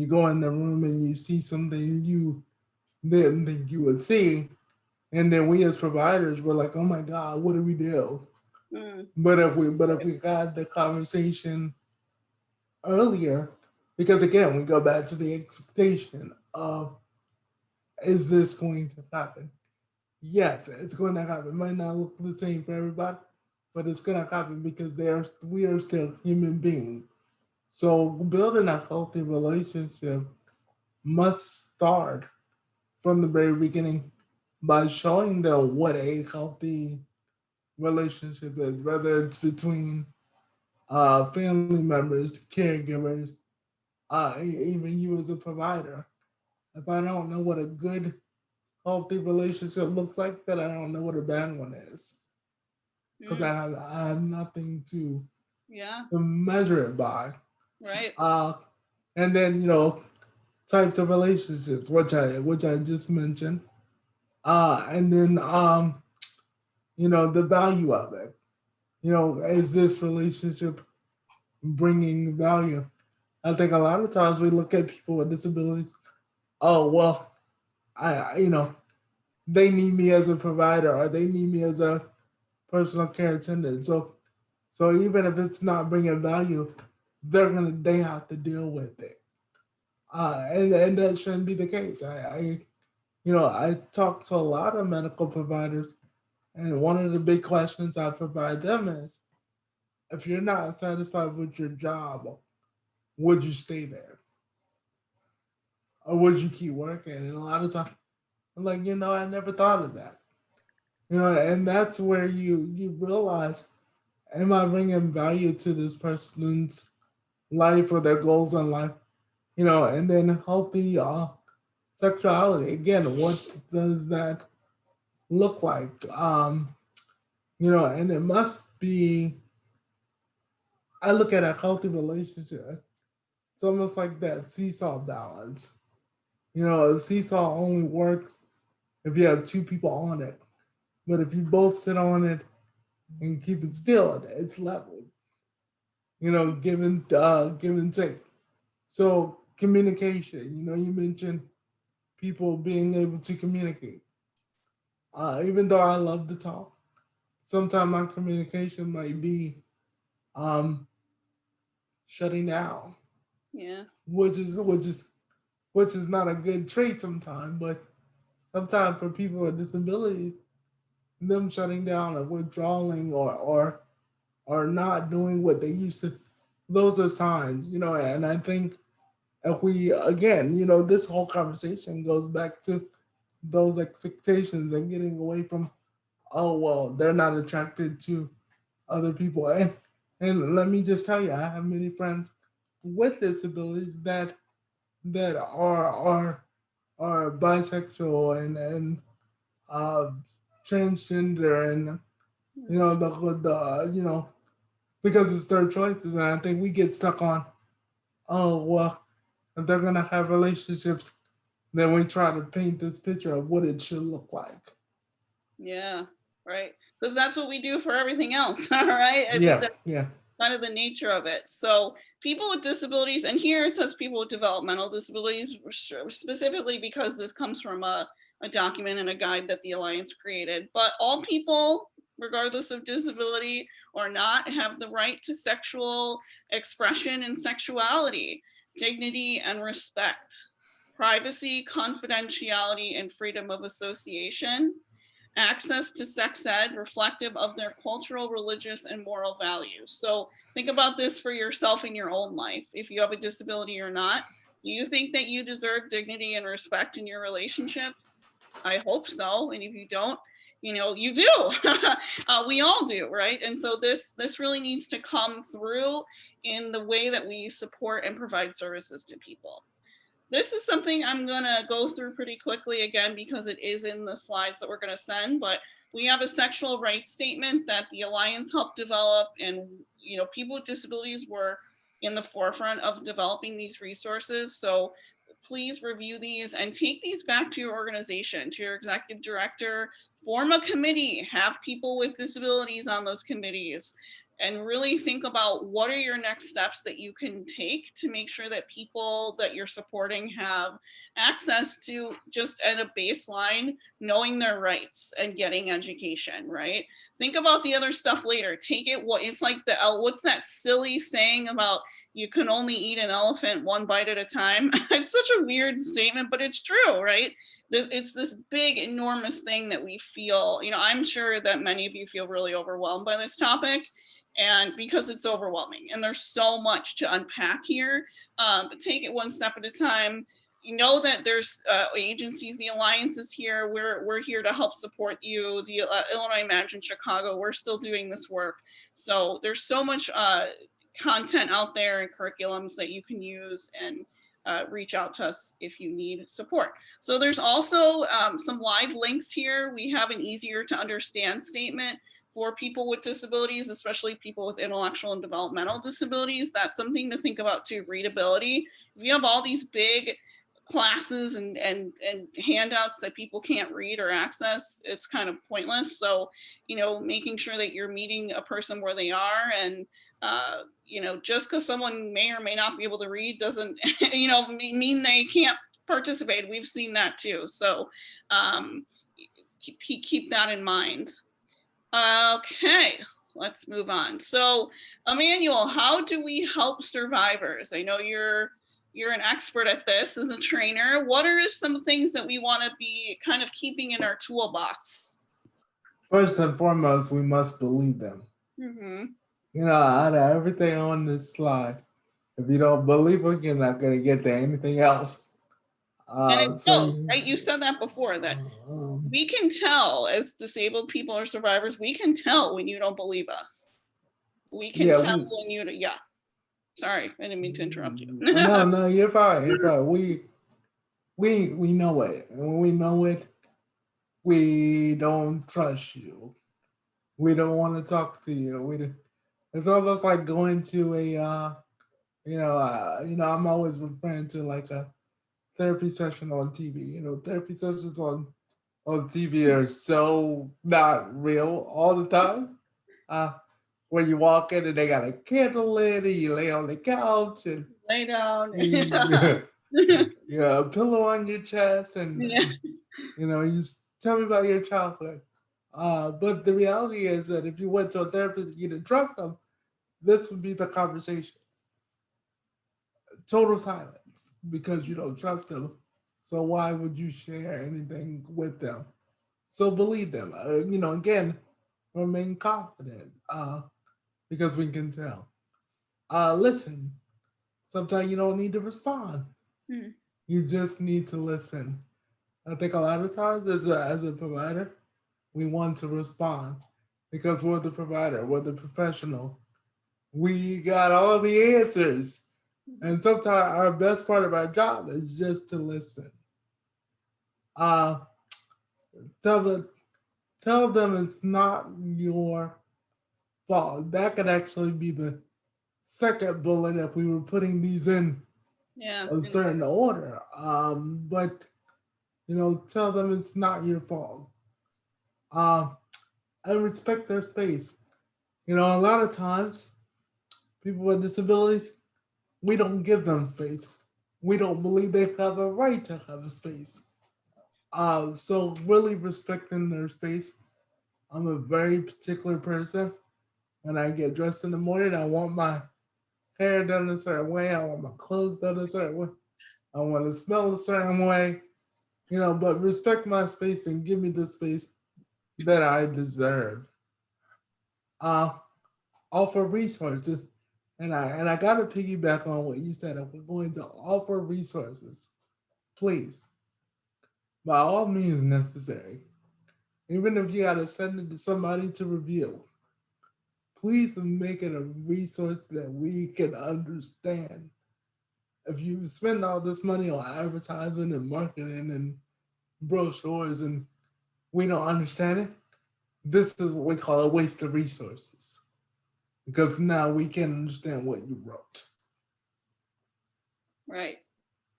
go in the room and you see something you didn't think you would see, and then we as providers were like, oh my god, what do we do? Mm. But if we had the conversation earlier, because again we go back to the expectation of, is this going to happen? Yes, it's going to happen. It might not look the same for everybody, but it's going to happen because we are still human beings. So building a healthy relationship must start from the very beginning by showing them what a healthy relationship is, whether it's between family members, caregivers, even you as a provider. If I don't know what a good healthy relationship looks like, then I don't know what a bad one is because Mm, I have nothing yeah, to measure it by. right. Uh, and then types of relationships, which I just mentioned. And then the value of it. Is this relationship bringing value? I think a lot of times we look at people with disabilities. Oh well, they need me as a provider, or they need me as a personal care attendant. So even if it's not bringing value, they have to deal with it. And that shouldn't be the case. I talk to a lot of medical providers, and one of the big questions I provide them is, if you're not satisfied with your job, would you stay there, or would you keep working? And a lot of times, I'm like, I never thought of that. And that's where you realize, am I bringing value to this person's life or their goals in life? And then healthy sexuality. Again, what does that look like? And it must be. I look at a healthy relationship. It's almost like that seesaw balance. A seesaw only works if you have two people on it. But if you both sit on it and keep it still, it's level. Give and take. So communication. You mentioned people being able to communicate. Even though I love to talk, sometimes my communication might be um, shutting down, Yeah, which is which is which is not a good trait sometimes. But sometimes for people with disabilities, them shutting down or withdrawing or not doing what they used to, those are signs. And I think if we again, this whole conversation goes back to those expectations and getting away from, oh well, they're not attracted to other people. And let me just tell you, I have many friends with disabilities that are bisexual and uh, transgender, and right. the because it's their choices. And I think we get stuck on, oh well, if they're gonna have relationships, then we try to paint this picture of what it should look like. Yeah, right. Because that's what we do for everything else. All right. I think Yeah, that's yeah, kind of the nature of it. So, people with disabilities, and here it says people with developmental disabilities, specifically because this comes from a document and a guide that the Alliance created. But all people, regardless of disability or not, have the right to sexual expression and sexuality, dignity, and respect, privacy, confidentiality, and freedom of association, access to sex ed reflective of their cultural, religious, and moral values. So think about this for yourself in your own life. If you have a disability or not, do you think that you deserve dignity and respect in your relationships? I hope so. And if you don't, you do. We all do, right? And so this really needs to come through in the way that we support and provide services to people. This is something I'm going to go through pretty quickly again because it is in the slides that we're going to send, but we have a sexual rights statement that the Alliance helped develop, and people with disabilities were in the forefront of developing these resources. So please review these and take these back to your organization, to your executive director, form a committee, have people with disabilities on those committees, and really think about what are your next steps that you can take to make sure that people that you're supporting have access to, just at a baseline, knowing their rights and getting education, right? Think about the other stuff later. Take it, what it's like what's that silly saying about you can only eat an elephant one bite at a time? It's such a weird statement, but it's true, right? It's this big, enormous thing that we feel. I'm sure that many of you feel really overwhelmed by this topic, and because it's overwhelming and there's so much to unpack here. But take it one step at a time. You know that there's agencies, the Alliance is here. We're here to help support you. The Illinois Imagine Chicago, we're still doing this work. So there's so much content out there and curriculums that you can use, and reach out to us if you need support. So there's also some live links here. We have an easier to understand statement for people with disabilities, especially people with intellectual and developmental disabilities. That's something to think about too, readability. If you have all these big classes and handouts that people can't read or access, it's kind of pointless. So, making sure that you're meeting a person where they are, and just because someone may or may not be able to read doesn't, mean they can't participate. We've seen that too. So keep that in mind. Okay, let's move on. So, Emmanuel, how do we help survivors? I know you're an expert at this as a trainer. What are some things that we want to be kind of keeping in our toolbox? First and foremost, we must believe them. Out of everything on this slide, if you don't believe it, you're not going to get to anything else. And right? You said that before, that we can tell as disabled people or survivors, we can tell when you don't believe us. We can tell when you, Sorry, I didn't mean to interrupt you. No, you're fine. You're fine. We know it, and when we know it, we don't trust you. We don't want to talk to you. It's almost like going to a, I'm always referring to like a therapy session on TV. Therapy sessions on TV are so not real all the time. Where you walk in and they got a candle lit and you lay on the couch and lay down. A pillow on your chest and you tell me about your childhood. But the reality is that if you went to a therapist and you didn't trust them, this would be the conversation. Total silence because you don't trust them. So why would you share anything with them? So believe them. Again, remain confident because we can tell. Listen. Sometimes you don't need to respond. You just need to listen. I think a lot of times as a provider, we want to respond because we're the provider, we're the professional. We got all the answers. And sometimes our best part of our job is just to listen. Tell them it's not your fault. That could actually be the second bullet if we were putting these in a certain order. But tell them it's not your fault. And respect their space. A lot of times, people with disabilities, we don't give them space. We don't believe they have a right to have a space. So really respecting their space. I'm a very particular person. When I get dressed in the morning, I want my hair done a certain way. I want my clothes done a certain way. I want to smell a certain way. But respect my space and give me the space that I deserve. Offer resources. And I gotta piggyback on what you said. If we're going to offer resources, please, by all means necessary, even if you gotta send it to somebody to review, please make it a resource that we can understand. If you spend all this money on advertising and marketing and brochures and we don't understand it, this is what we call a waste of resources. Because now we can understand what you wrote. Right.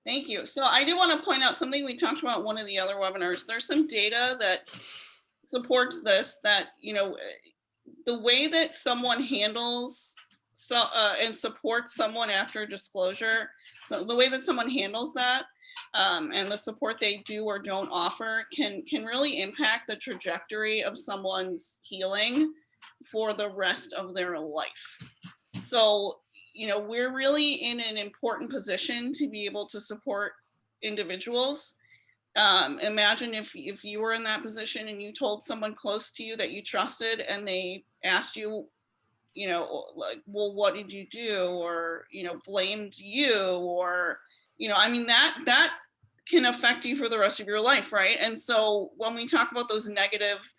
Thank you. So I do want to point out something we talked about in one of the other webinars. There's some data that supports this, that, the way that someone handles and supports someone after disclosure, so the way that someone handles that and the support they do or don't offer can really impact the trajectory of someone's healing for the rest of their life. So, we're really in an important position to be able to support individuals. Imagine if you were in that position and you told someone close to you that you trusted and they asked you, like, well, what did you do? Or, blamed you, or, that can affect you for the rest of your life, right? And so when we talk about those negative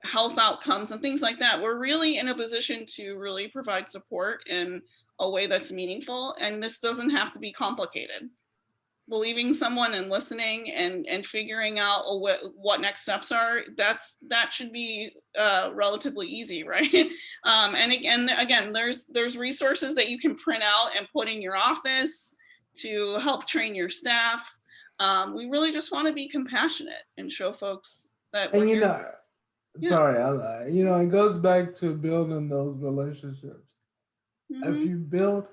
health outcomes and things like that, we're really in a position to really provide support in a way that's meaningful. And this doesn't have to be complicated. Believing someone and listening and figuring out what next steps are, that should be relatively easy, right? And again, there's resources that you can print out and put in your office to help train your staff. We really just want to be compassionate and show folks that we're And here. Yeah. sorry, it goes back to building those relationships. If Mm-hmm. you build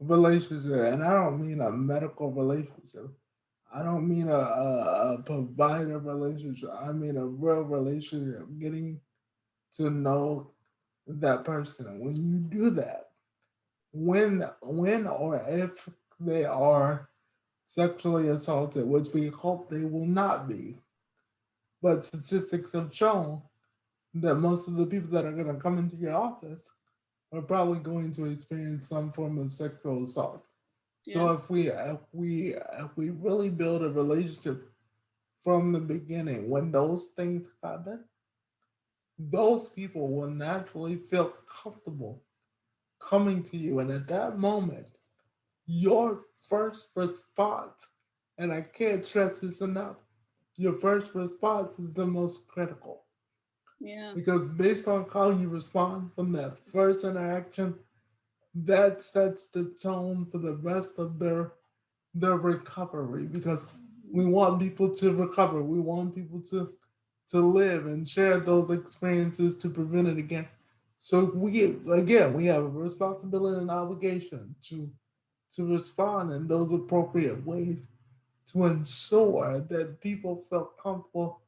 a relationship, and I don't mean a medical relationship, I don't mean a provider relationship, I mean a real relationship, getting to know that person. When you do that, when or if they are sexually assaulted, which we hope they will not be, but statistics have shown that most of the people that are going to come into your office are probably going to experience some form of sexual assault. Yeah. So if we really build a relationship from the beginning, when those things happen, those people will naturally feel comfortable coming to you, and at that moment, your first response, and I can't stress this enough, your first response is the most critical. Yeah. Because based on how you respond from that first interaction, that sets the tone for the rest of their recovery. Because we want people to recover. We want people to live and share those experiences to prevent it again. So we have a responsibility and obligation to respond in those appropriate ways to ensure that people feel comfortable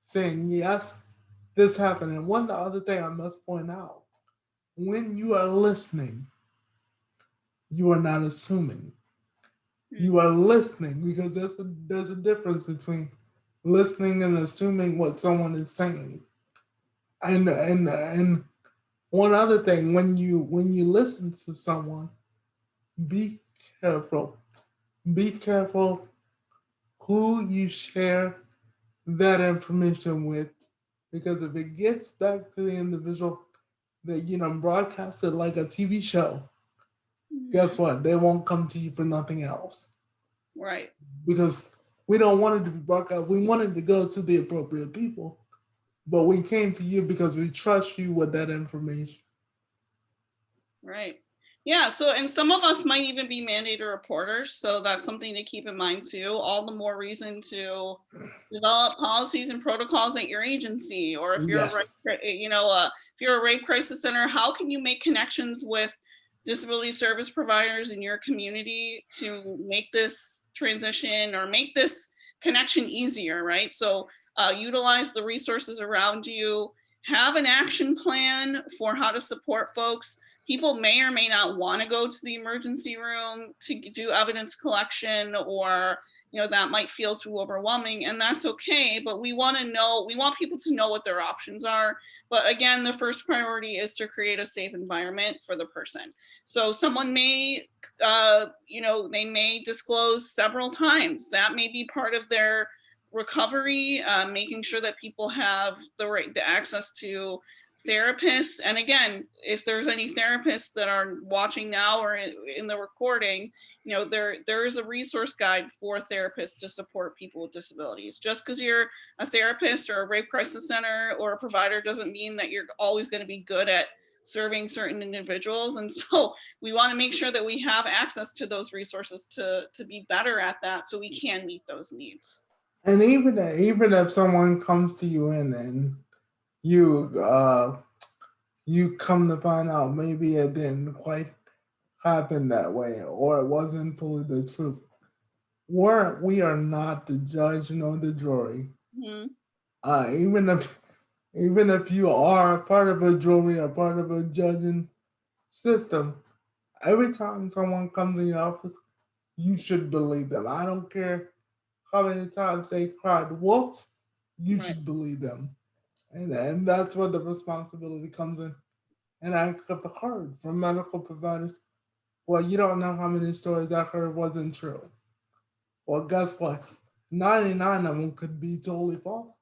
saying, yes, this happened. And one other thing I must point out, when you are listening, you are not assuming. Mm. You are listening, because there's a difference between listening and assuming what someone is saying. And one other thing, when you listen to someone, be careful. Be careful who you share that information with, because if it gets back to the individual that broadcast it like a TV show, Mhm. guess what? They won't come to you for nothing else, Right. because we don't want it to be broadcast. We want it to go to the appropriate people, but we came to you because we trust you with that information. Right. Yeah. So, and some of us might even be mandated reporters. So that's something to keep in mind too. All the more reason to develop policies and protocols at your agency, or if you're a Yes. if you're a rape crisis center, how can you make connections with disability service providers in your community to make this transition or make this connection easier, right? So utilize the resources around you, have an action plan for how to support folks. People may or may not want to go to the emergency room to do evidence collection, or that might feel too overwhelming, and that's okay. But we want people to know what their options are. But again, the first priority is to create a safe environment for the person. So someone may they may disclose several times. That may be part of their recovery, making sure that people have the access to therapists. And again, if there's any therapists that are watching now or in the recording, there is a resource guide for therapists to support people with disabilities. Just because you're a therapist or a rape crisis center or a provider doesn't mean that you're always going to be good at serving certain individuals. And so we want to make sure that we have access to those resources to be better at that, so we can meet those needs. And even if someone comes to you and you you come to find out maybe it didn't quite happen that way, or it wasn't fully the truth, we are not the judge nor the jury. Mm-hmm. Even if you are part of a jury or part of a judging system, every time someone comes in your office, you should believe them. I don't care how many times they cried wolf, you Right. should believe them. And that's where the responsibility comes in. And I have heard from medical providers, well, you don't know how many stories I heard wasn't true. Well, guess what? 99 of them could be totally false.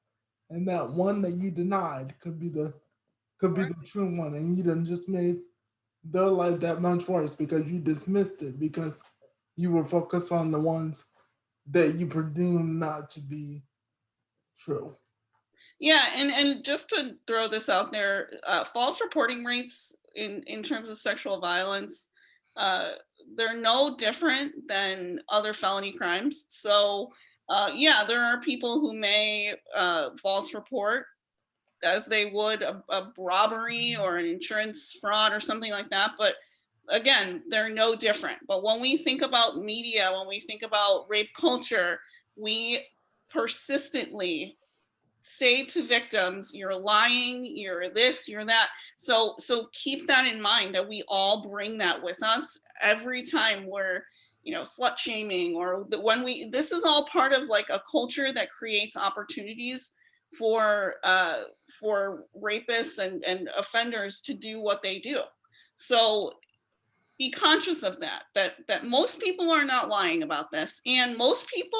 And that one that you denied could be the Right. true one. And you done just made their life that much worse because you dismissed it because you were focused on the ones that you presume not to be true. Yeah, and just to throw this out there, false reporting rates in terms of sexual violence, uh, they're no different than other felony crimes. So, yeah, there are people who may false report as they would a robbery or an insurance fraud or something like that. But again, they're no different. But when we think about media, when we think about rape culture, we persistently say to victims, you're lying, you're this, you're that. So keep that in mind, that we all bring that with us every time we're, slut shaming, or when this is all part of like a culture that creates opportunities for rapists and offenders to do what they do. So be conscious of that most people are not lying about this, and most people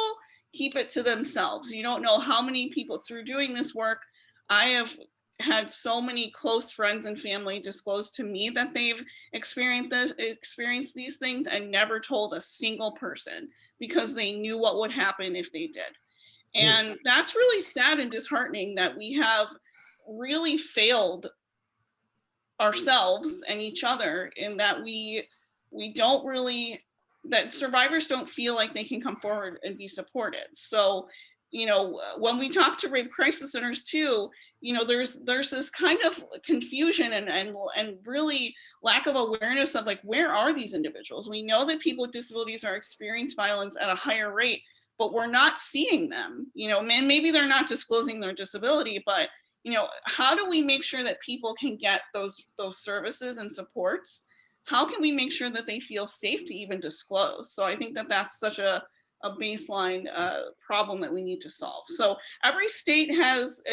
keep it to themselves. You don't know how many people, through doing this work, I have had so many close friends and family disclose to me that they've experienced these things and never told a single person because they knew what would happen if they did. And that's really sad and disheartening that we have really failed ourselves and each other, in that we don't really, that survivors don't feel like they can come forward and be supported. So, when we talk to rape crisis centers too, there's this kind of confusion and really lack of awareness of like, where are these individuals? We know that people with disabilities are experiencing violence at a higher rate, but we're not seeing them. And maybe they're not disclosing their disability, but how do we make sure that people can get those services and supports? How can we make sure that they feel safe to even disclose? So I think that that's such a baseline problem that we need to solve. So every state has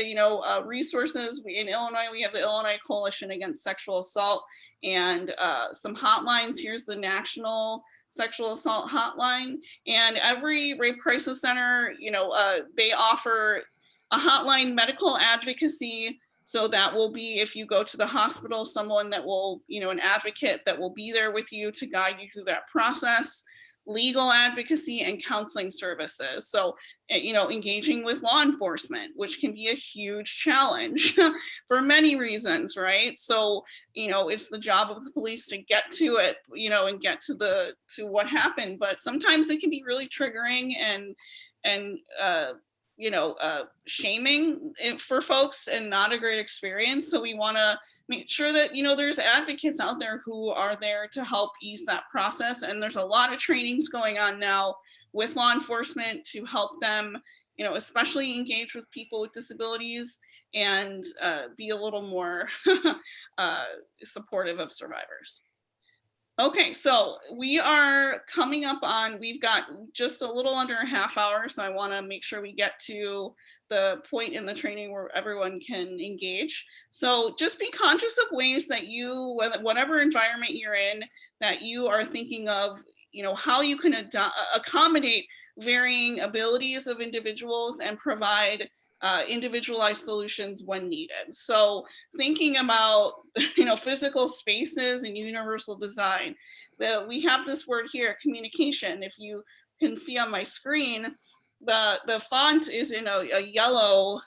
resources. In Illinois, we have the Illinois Coalition Against Sexual Assault, and some hotlines. Here's the National Sexual Assault Hotline. And every rape crisis center, they offer a hotline medical advocacy. So that will be, if you go to the hospital, someone that will, an advocate that will be there with you to guide you through that process. Legal advocacy and counseling services. So, engaging with law enforcement, which can be a huge challenge for many reasons, right? So, it's the job of the police to get to it, and get to what happened. But sometimes it can be really triggering and shaming for folks, and not a great experience. So we want to make sure that, there's advocates out there who are there to help ease that process. And there's a lot of trainings going on now with law enforcement to help them, especially engage with people with disabilities, and be a little more supportive of survivors. Okay, so we are coming up on, we've got just a little under a half hour, so I want to make sure we get to the point in the training where everyone can engage. So just be conscious of ways that you, whatever environment you're in, that you are thinking of, how you can accommodate varying abilities of individuals and provide individualized solutions when needed. So thinking about, physical spaces and universal design, we have this word here, communication. If you can see on my screen, the font is in a yellow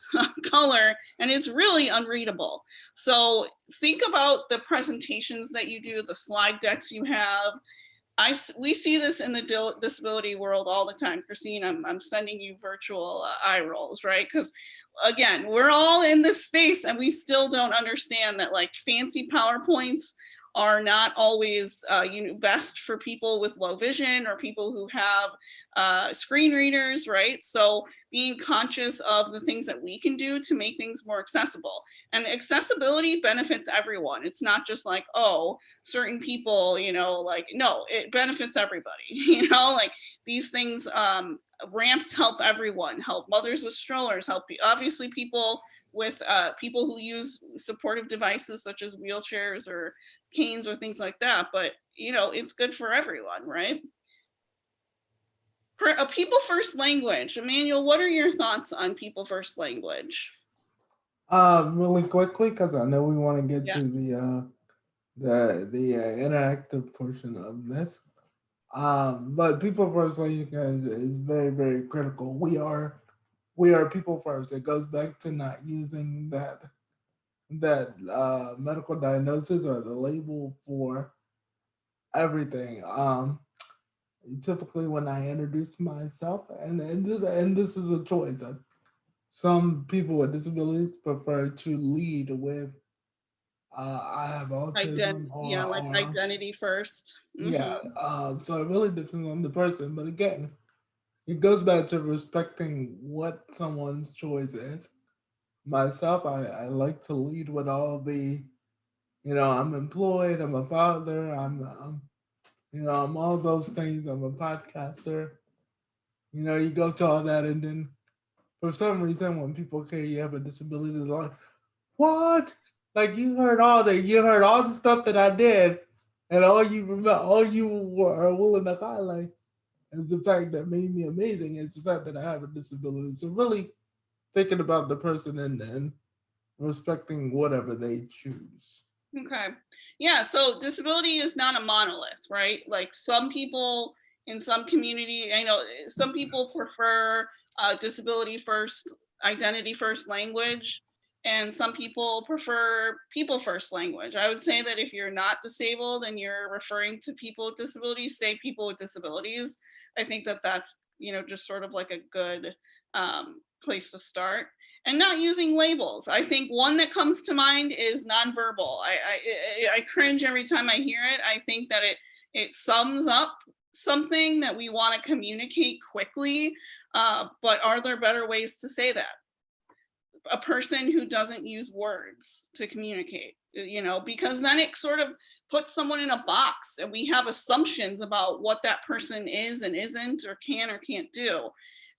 color, and it's really unreadable. So think about the presentations that you do, the slide decks you have. We see this in the disability world all the time. Christine, I'm sending you virtual eye rolls, right? Because again, we're all in this space and we still don't understand that like fancy PowerPoints are not always best for people with low vision or people who have screen readers, right? So being conscious of the things that we can do to make things more accessible. And accessibility benefits everyone. It's not just like, oh, certain people, like, no, it benefits everybody, like these things, ramps help everyone, help mothers with strollers, help obviously people with people who use supportive devices such as wheelchairs or canes or things like that. But, it's good for everyone, right? A people first language. Emmanuel, what are your thoughts on people first language? Really quickly, because I know we want to get Yeah. to the interactive portion of this. But people first, like you guys, is very, very critical. We are people first. It goes back to not using that medical diagnosis or the label for everything. Typically, when I introduce myself, and this is a choice. Some people with disabilities prefer to lead with I have autism Yeah, like or identity first. yeah. So it really depends on the person. But again, it goes back to respecting what someone's choice is. Myself, I like to lead with all I'm employed, I'm a father, I'm all those things, I'm a podcaster. You go to all that, and then for some reason, when people hear you have a disability, they're like, what? Like you heard all the stuff that I did, and all you were willing to highlight is the fact that made me amazing. Is the fact that I have a disability. So really thinking about the person and respecting whatever they choose. Okay. Yeah. So disability is not a monolith, right? Like some people in some community, I know some people prefer disability first, identity first language, and some people prefer people first language. I would say that if you're not disabled and you're referring to people with disabilities, say people with disabilities. I think that that's, just sort of like a good place to start, and not using labels. I think one that comes to mind is nonverbal. I cringe every time I hear it. I think that it sums up something that we want to communicate quickly, but are there better ways to say that? A person who doesn't use words to communicate, because then it sort of puts someone in a box and we have assumptions about what that person is and isn't or can or can't do.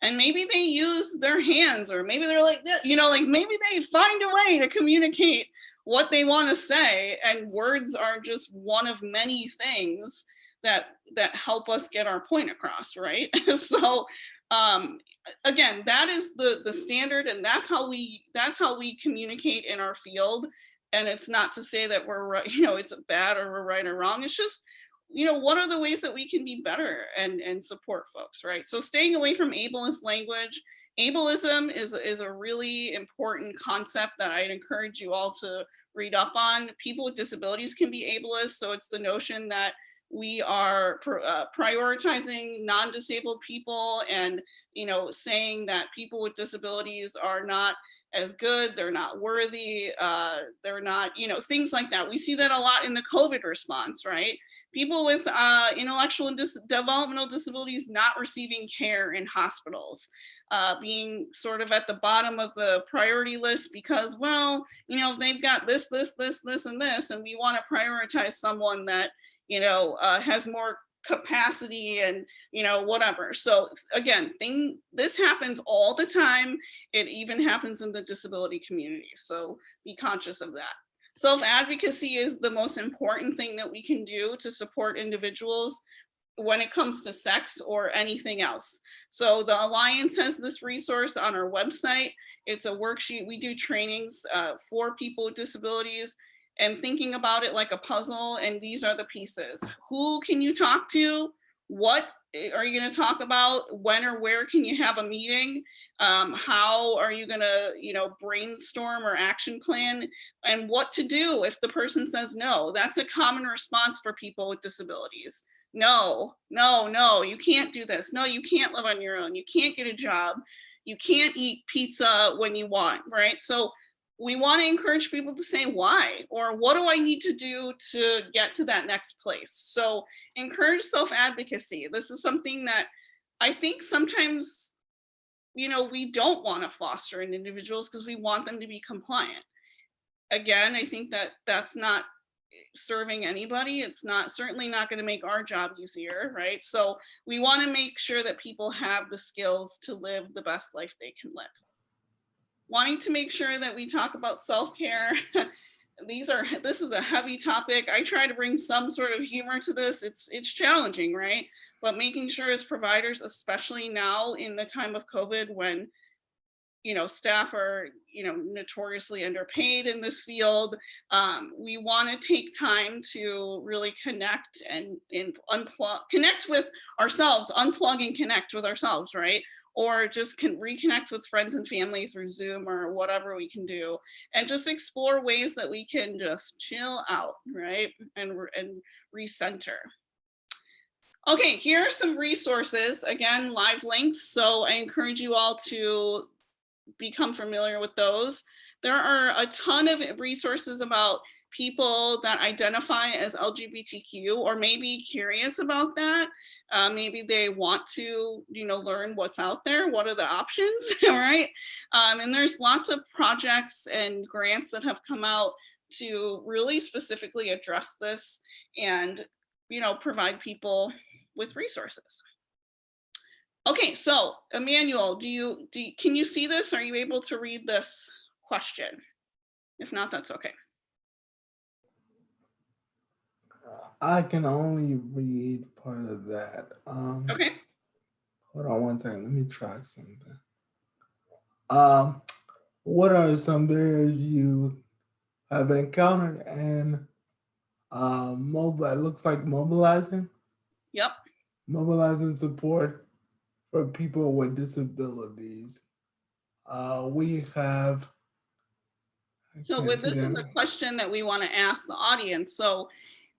And maybe they use their hands, or maybe they're like, like maybe they find a way to communicate what they want to say, and words are just one of many things that help us get our point across, right? So um again, that is the standard, and that's how we communicate in our field. And it's not to say that we're right, it's bad or we're right or wrong. It's just, what are the ways that we can be better and support folks, right? So staying away from ableist language. Ableism is a really important concept that I'd encourage you all to read up on. People with disabilities can be ableist, so it's the notion that we are prioritizing non-disabled people, and saying that people with disabilities are not as good, they're not worthy, they're not, things like that. We see that a lot in the COVID response, right? People with intellectual and developmental disabilities not receiving care in hospitals, being sort of at the bottom of the priority list because, well, they've got this, and this, and we want to prioritize someone that has more capacity and whatever. So again, this happens all the time. It even happens in the disability community, so be conscious of that. Self-advocacy is the most important thing that we can do to support individuals when it comes to sex or anything else. So the Alliance has this resource on our website. It's a worksheet. We do trainings for people with disabilities, and thinking about it like a puzzle. And these are the pieces. Who can you talk to? What are you going to talk about? When or where can you have a meeting? How are you going to, brainstorm or action plan? And what to do if the person says no? That's a common response for people with disabilities. No, no, no, you can't do this. No, you can't live on your own. You can't get a job. You can't eat pizza when you want, right? So we want to encourage people to say why, or what do I need to do to get to that next place? So encourage self-advocacy. This is something that I think sometimes, we don't want to foster in individuals because we want them to be compliant. Again, I think that that's not serving anybody. It's certainly not going to make our job easier, right? So we want to make sure that people have the skills to live the best life they can live. Wanting to make sure that we talk about self-care. This is a heavy topic. I try to bring some sort of humor to this. It's challenging, right? But making sure as providers, especially now in the time of COVID, when staff are, notoriously underpaid in this field. We want to take time to really connect and connect with ourselves, unplug and connect with ourselves, right? Or just can reconnect with friends and family through Zoom or whatever we can do, and just explore ways that we can just chill out, right? And recenter. Okay, here are some resources, again, live links. So I encourage you all to become familiar with those. There are a ton of resources about people that identify as LGBTQ or maybe curious about that. Maybe they want to, learn what's out there. What are the options, right? And there's lots of projects and grants that have come out to really specifically address this and, provide people with resources. Okay, so Emmanuel, can you see this? Are you able to read this question? If not, that's okay. I can only read part of that. Okay. Hold on one second. Let me try something. What are some barriers you have encountered in it looks like mobilizing? Yep. Mobilizing support for people with disabilities. We have. So this is a question that we want to ask the audience. So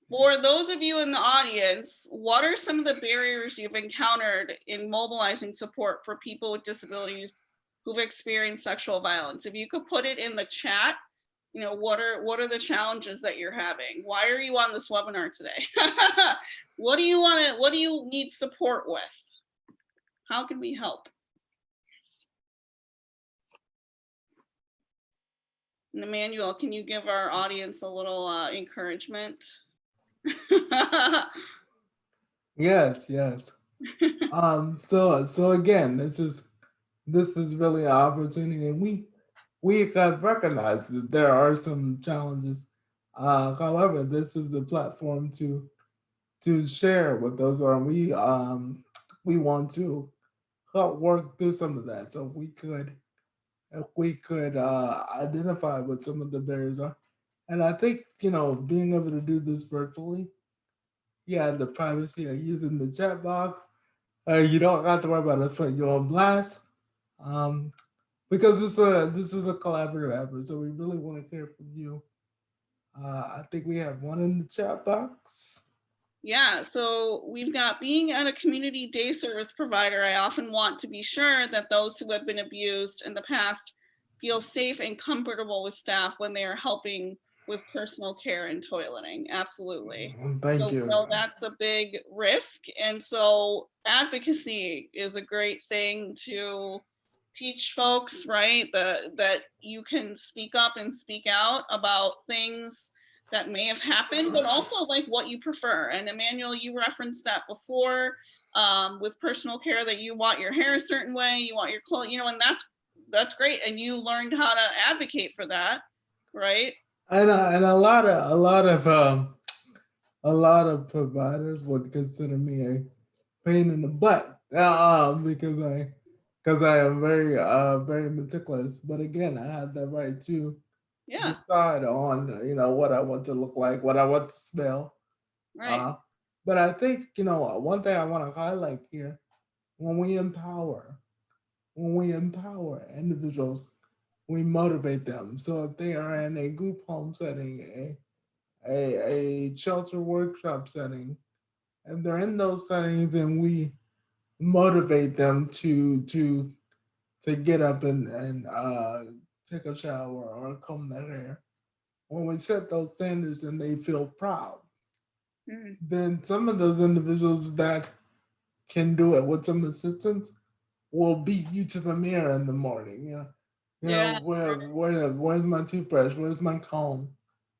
for those of you in the audience, what are some of the barriers you've encountered in mobilizing support for people with disabilities who've experienced sexual violence? If you could put it in the chat, what are the challenges that you're having? Why are you on this webinar today? What do you need support with? How can we help? And Emmanuel, can you give our audience a little encouragement? Yes. So again, this is really an opportunity, and we have recognized that there are some challenges. However, this is the platform to share what those are. And we want to help work through some of that. So if we could identify what some of the barriers are, and I think being able to do this virtually, the privacy of using the chat box, you don't have to worry about us putting you on blast. Because this is a collaborative effort, so we really want to hear from you. I think we have one in the chat box. Yeah, so we've got, being at a community day service provider, I often want to be sure that those who have been abused in the past feel safe and comfortable with staff when they are helping with personal care and toileting. Absolutely. Thank you. So that's a big risk. And so advocacy is a great thing to teach folks, right? That you can speak up and speak out about things that may have happened, but also like what you prefer. And Emmanuel, you referenced that before with personal care, that you want your hair a certain way, you want your clothes, and that's great. And you learned how to advocate for that, right? And a lot of providers would consider me a pain in the butt because I am very meticulous. But again, I have the right to decide on what I want to look like, what I want to smell. Right. But I think one thing I want to highlight here: when we empower individuals, we motivate them. So if they are in a group home setting, a shelter workshop setting, and they're in those settings, and we motivate them to get up and take a shower or comb their hair. When we set those standards and they feel proud, then some of those individuals that can do it with some assistance will beat you to the mirror in the morning. Where's my toothbrush? Where's my comb?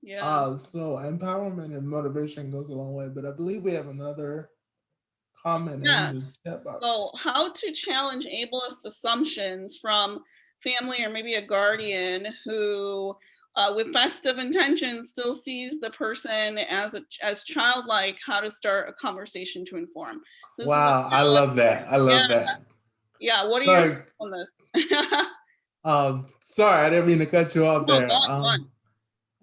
Yeah. So empowerment and motivation goes a long way. But I believe we have another comment in the chat box. So how to challenge ableist assumptions from family or maybe a guardian who with best of intentions still sees the person as childlike, how to start a conversation to inform. Wow, I love that. I love that. Yeah, what are your thoughts on this? Sorry, I didn't mean to cut you off No, there. go on, go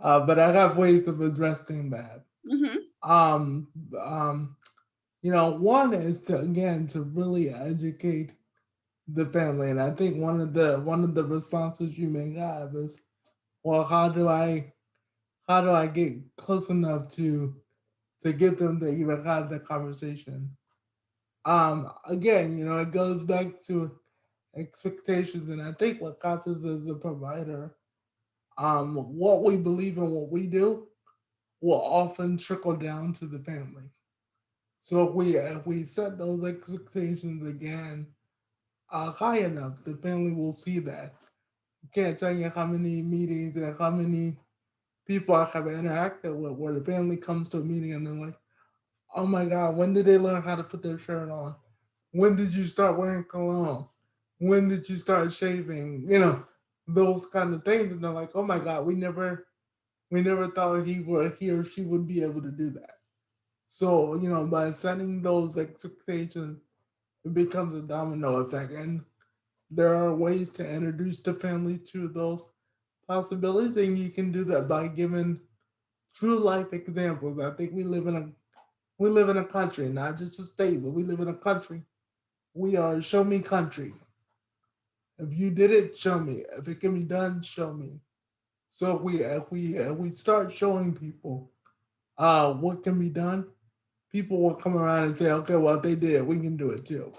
on. But I got ways of addressing that. Mm-hmm. Um, um, one is to again to really educate the family, and I think one of the responses you may have is, well, how do I get close enough to get them to even have the conversation? Again, it goes back to expectations, and I think what happens as a provider, what we believe in, what we do, will often trickle down to the family. So if we set those expectations again high enough, the family will see that. I can't tell you how many meetings and how many people I have interacted with where the family comes to a meeting and they're like, "Oh my God, when did they learn how to put their shirt on? When did you start wearing cologne? When did you start shaving?" Those kind of things, and they're like, "Oh my God, we never thought he or she would be able to do that." So, by setting those expectations, it becomes a domino effect. And there are ways to introduce the family to those possibilities, and you can do that by giving true life examples. I think we live in a country, not just a state, but we live in a country. We are a show me country. If you did it, show me. If it can be done, show me. So if we start showing people what can be done, people will come around and say, okay, well, if they did, we can do it too.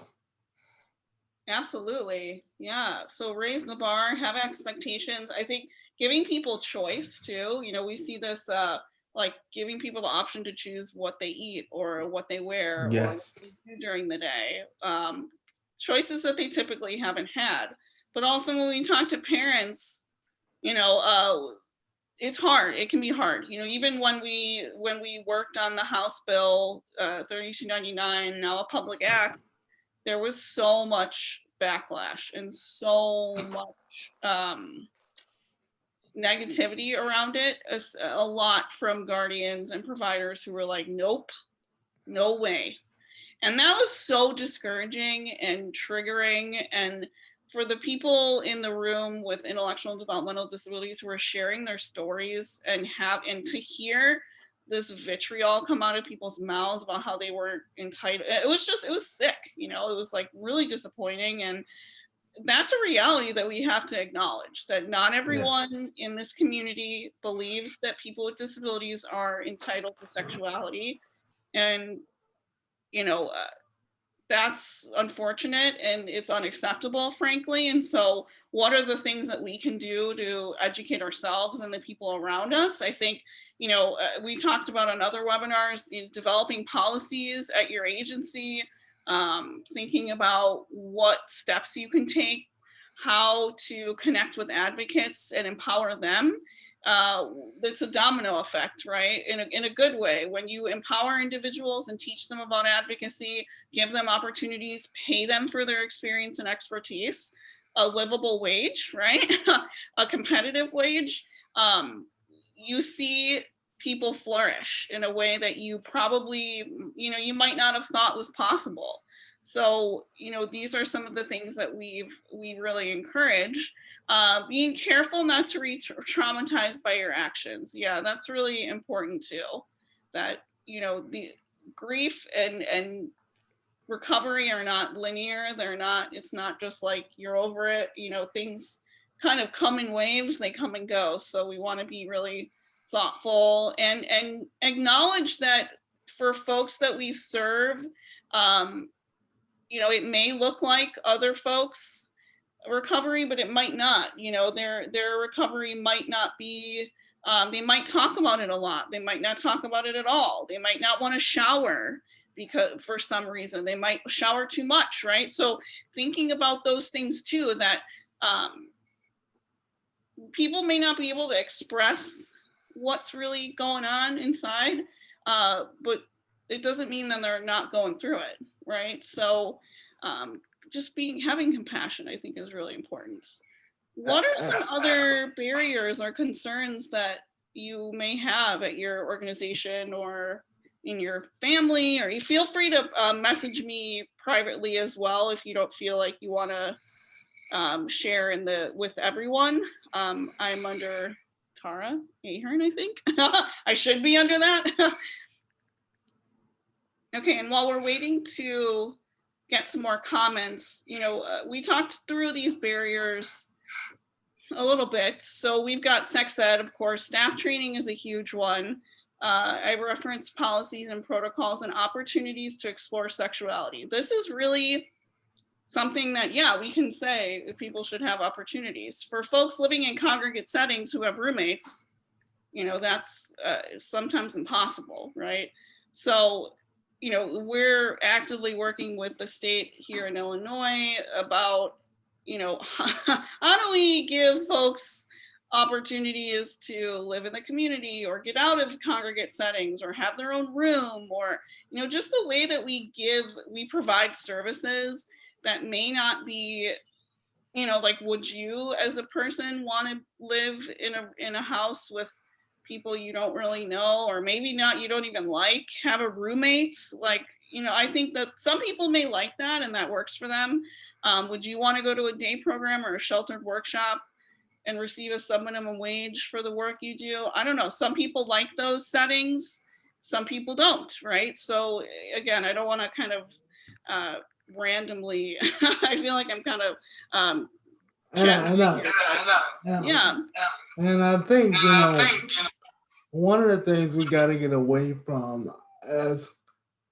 Absolutely. Yeah. So raise the bar, have expectations. I think giving people choice too. We see this like giving people the option to choose what they eat or what they wear or what Yes. they do during the day. Choices that they typically haven't had. But also when we talk to parents, you know, uh, it's hard. It can be hard. Even when we worked on the House Bill 3299, now a public act, there was so much backlash and so much negativity around it. A lot from guardians and providers who were like, nope, no way. And that was so discouraging and triggering. And for the people in the room with intellectual and developmental disabilities who are sharing their stories and to hear this vitriol come out of people's mouths about how they were entitled, it was sick. It was like really disappointing. And that's a reality that we have to acknowledge, that not Yeah. everyone in this community believes that people with disabilities are entitled to sexuality. And you know uh, that's unfortunate and it's unacceptable, frankly. And so what are the things that we can do to educate ourselves and the people around us? I think we talked about on other webinars, developing policies at your agency, thinking about what steps you can take, how to connect with advocates and empower them. It's a domino effect, right? In a good way. When you empower individuals and teach them about advocacy, give them opportunities, pay them for their experience and expertise, a livable wage, right? A competitive wage. You see people flourish in a way that you probably, you might not have thought was possible. So, these are some of the things that we really encourage. Being careful not to re-traumatize by your actions. Yeah, that's really important too. That, the grief and recovery are not linear. It's not just like you're over it. Things kind of come in waves, they come and go. So we want to be really thoughtful and acknowledge that for folks that we serve, um, it may look like other folks recovery, but it might not. Their recovery might not be. They might talk about it a lot. They might not talk about it at all. They might not want to shower because for some reason they might shower too much, right? So thinking about those things too, that um, people may not be able to express what's really going on inside, but it doesn't mean that they're not going through it, right? So um, just having compassion, I think, is really important. Uh, What are uh, some other barriers or concerns that you may have at your organization or in your family? Or you feel free to message me privately as well if you don't feel like you want to share with everyone. I'm under Tara Ahern, I think. I should be under that. Okay, and while we're waiting to get some more comments, we talked through these barriers a little bit. So we've got sex ed, of course. Staff training is a huge one. I referenced policies and protocols and opportunities to explore sexuality. This is really something that, yeah, we can say people should have opportunities. For folks living in congregate settings who have roommates, that's sometimes impossible, right? So, we're actively working with the state here in Illinois about, how do we give folks opportunities to live in the community or get out of congregate settings or have their own room, or, just the way that we provide services that may not be, like, would you as a person want to live in a house with people you don't really know, or maybe not, you don't even like, have a roommate? Like, I think that some people may like that and that works for them. Would you want to go to a day program or a sheltered workshop and receive a sub-minimum wage for the work you do? I don't know. Some people like those settings, some people don't, right? So again, I don't want to kind of randomly, I feel like I'm kind of I know. Yeah. And I think, one of the things we got to get away from as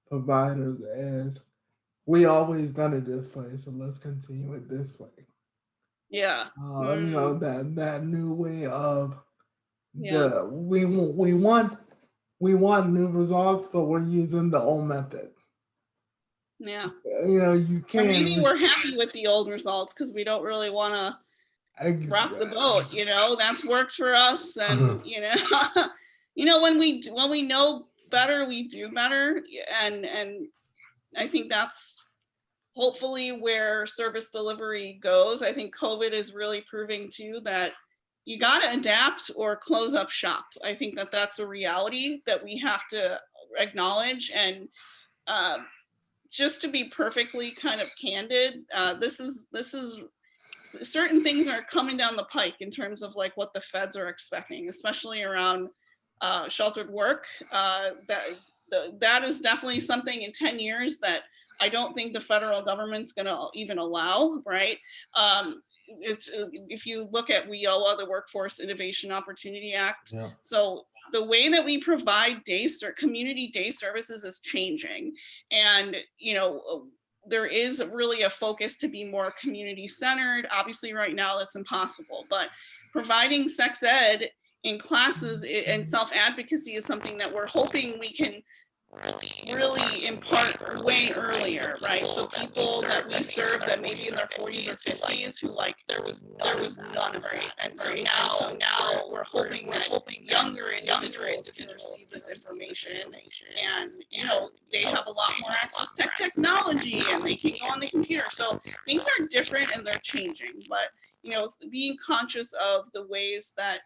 providers is we always done it this way, so let's continue it this way. Yeah. That new way of we want new results, but we're using the old method. Yeah. You can't. Or maybe we're happy with the old results because we don't really want to rock the boat. That's worked for us, and when we know better, we do better, and I think that's hopefully where service delivery goes. I think COVID is really proving too that you got to adapt or close up shop. I think that that's a reality that we have to acknowledge. And just to be perfectly kind of candid, this is certain things are coming down the pike in terms of like what the feds are expecting, especially around sheltered work. That is definitely something in 10 years that I don't think the federal government's going to even allow, right? It's if you look at WIOA, the Workforce Innovation Opportunity Act. Yeah. So the way that we provide community day services is changing, and there is really a focus to be more community centered. Obviously, right now that's impossible, but providing sex ed in classes and self-advocacy is something that we're hoping we can really impart way earlier, right? So people that we serve that maybe in their 40s or 50s who there was none of that. And so now we're hoping that younger individuals can receive this information, and they have a lot more access to technology and they can go on the computer. So things are different and they're changing, but being conscious of the ways that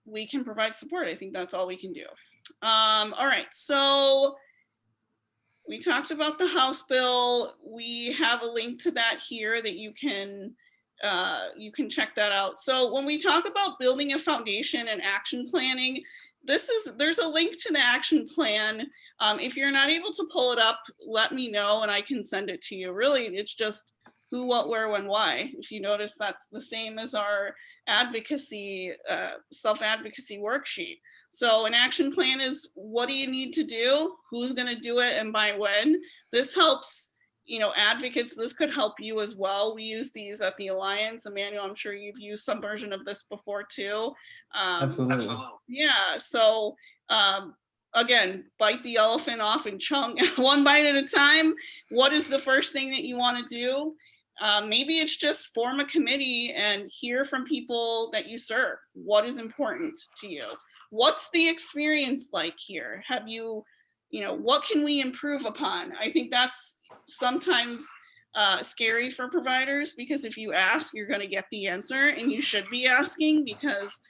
we can provide support, I think that's all we can do. All right, so we talked about the House bill. We have a link to that here that you can check that out. So when we talk about building a foundation and action planning, there's a link to the action plan. If you're not able to pull it up, let me know and I can send it to you. Really, it's just who, what, where, when, why. If you notice, that's the same as our advocacy, self-advocacy worksheet. So an action plan is, what do you need to do? Who's going to do it and by when? This helps, advocates. This could help you as well. We use these at the Alliance. Emmanuel, I'm sure you've used some version of this before too. Absolutely. Yeah. So again, bite the elephant off and chunk one bite at a time. What is the first thing that you want to do? Maybe it's just form a committee and hear from people that you serve. What is important to you? What's the experience like here? Have you, what can we improve upon? I think that's sometimes scary for providers, because if you ask, you're going to get the answer, and you should be asking, because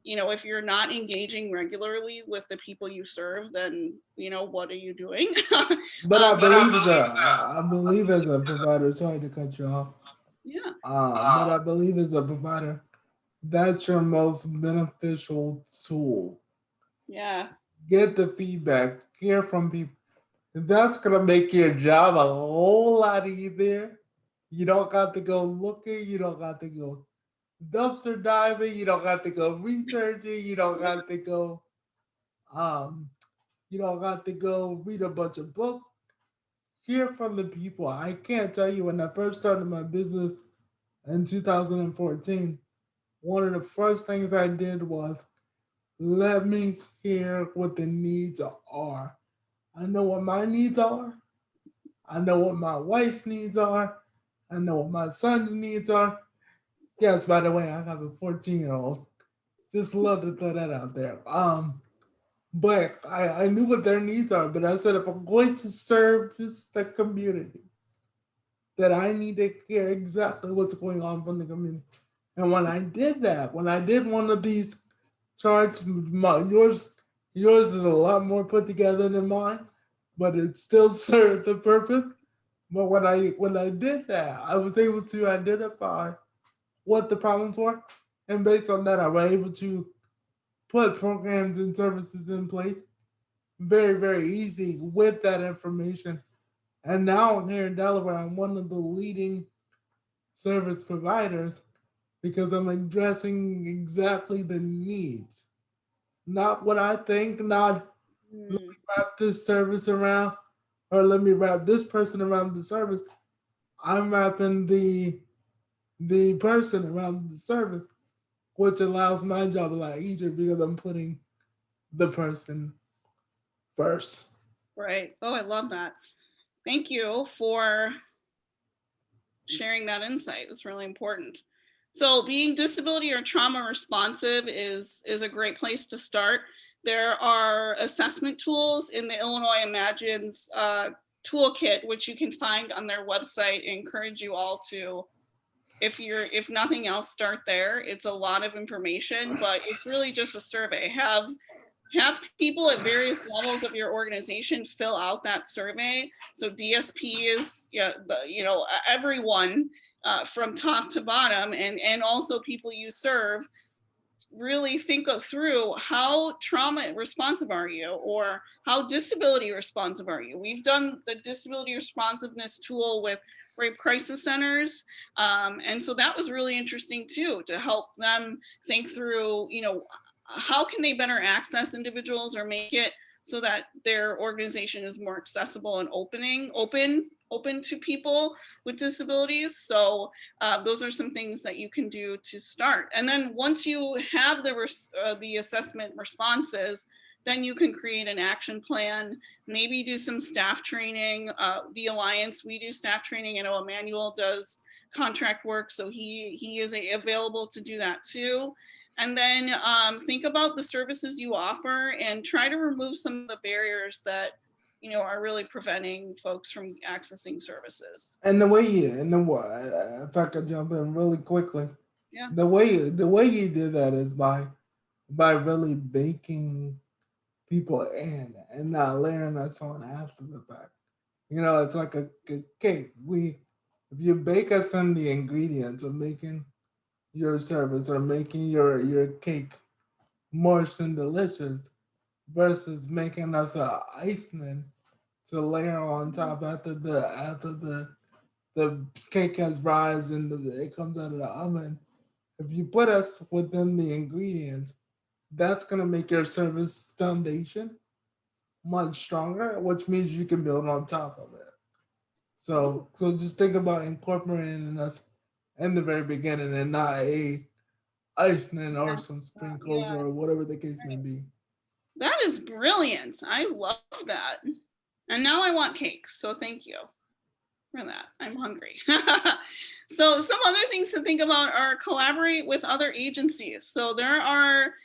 if you're not engaging regularly with the people you serve, then what are you doing? But I believe as a provider, sorry to cut you off, But I believe as a provider, that's your most beneficial tool. Yeah. Get the feedback, hear from people. That's gonna make your job a whole lot easier. You don't got to go looking, you don't got to go dumpster diving, you don't got to go researching, um you don't got to go read a bunch of books. Hear from the people. I can't tell you when I first started my business in 2014, one of the first things I did was let me hear what the needs are. I know what my needs are. I know what my wife's needs are. I know what my son's needs are. Yes, by the way, I have a 14-year-old. Just love to throw that out there. But I knew what their needs are. But I said, if I'm going to service the community, that I need to hear exactly what's going on from the community. And when I did that, when I did one of these charts, yours is a lot more put together than mine, but it still served the purpose. But when I did that, I was able to identify what the problems were, and based on that, I was able to put programs and services in place very very easy with that information. And now here in Delaware, I'm one of the leading service providers because I'm addressing exactly the needs, not what I think, not Mm. wrap this service around or let me wrap this person around the service. I'm wrapping the person around the service, which allows my job a lot easier because I'm putting the person first. Right. Oh, I love that. Thank you for sharing that insight. It's really important. So being disability or trauma responsive is a great place to start. There are assessment tools in the Illinois Imagines toolkit, which you can find on their website. I encourage you all to, if nothing else, start there. It's a lot of information, but it's really just a survey. Have people at various levels of your organization fill out that survey. So DSP is, yeah, everyone from top to bottom, and also people you serve. Really think through how trauma responsive are you, or how disability responsive are you. We've done the disability responsiveness tool with rape crisis centers, and so that was really interesting too, to help them think through, how can they better access individuals or make it so that their organization is more accessible and open to people with disabilities. So those are some things that you can do to start. And then once you have the assessment responses, then you can create an action plan, maybe do some staff training. The Alliance, we do staff training. I know Emmanuel does contract work, so he is available to do that too. And then think about the services you offer and try to remove some of the barriers that are really preventing folks from accessing services. And the way you and the if I could jump in really quickly, Yeah. the way you did that is by really baking people in and not layering us on after the fact. It's like a cake. If you bake us in the ingredients of making your service or making your cake moist and delicious versus making us a icing to layer on top after the cake has rise and it comes out of the oven. If you put us within the ingredients, that's gonna make your service foundation much stronger, which means you can build on top of it. So just think about incorporating us in the very beginning and not a icing or some sprinkles Yeah. or whatever the case may be. That is brilliant. I love that. And now I want cake. So thank you for that. I'm hungry. So some other things to think about are collaborate with other agencies. So there are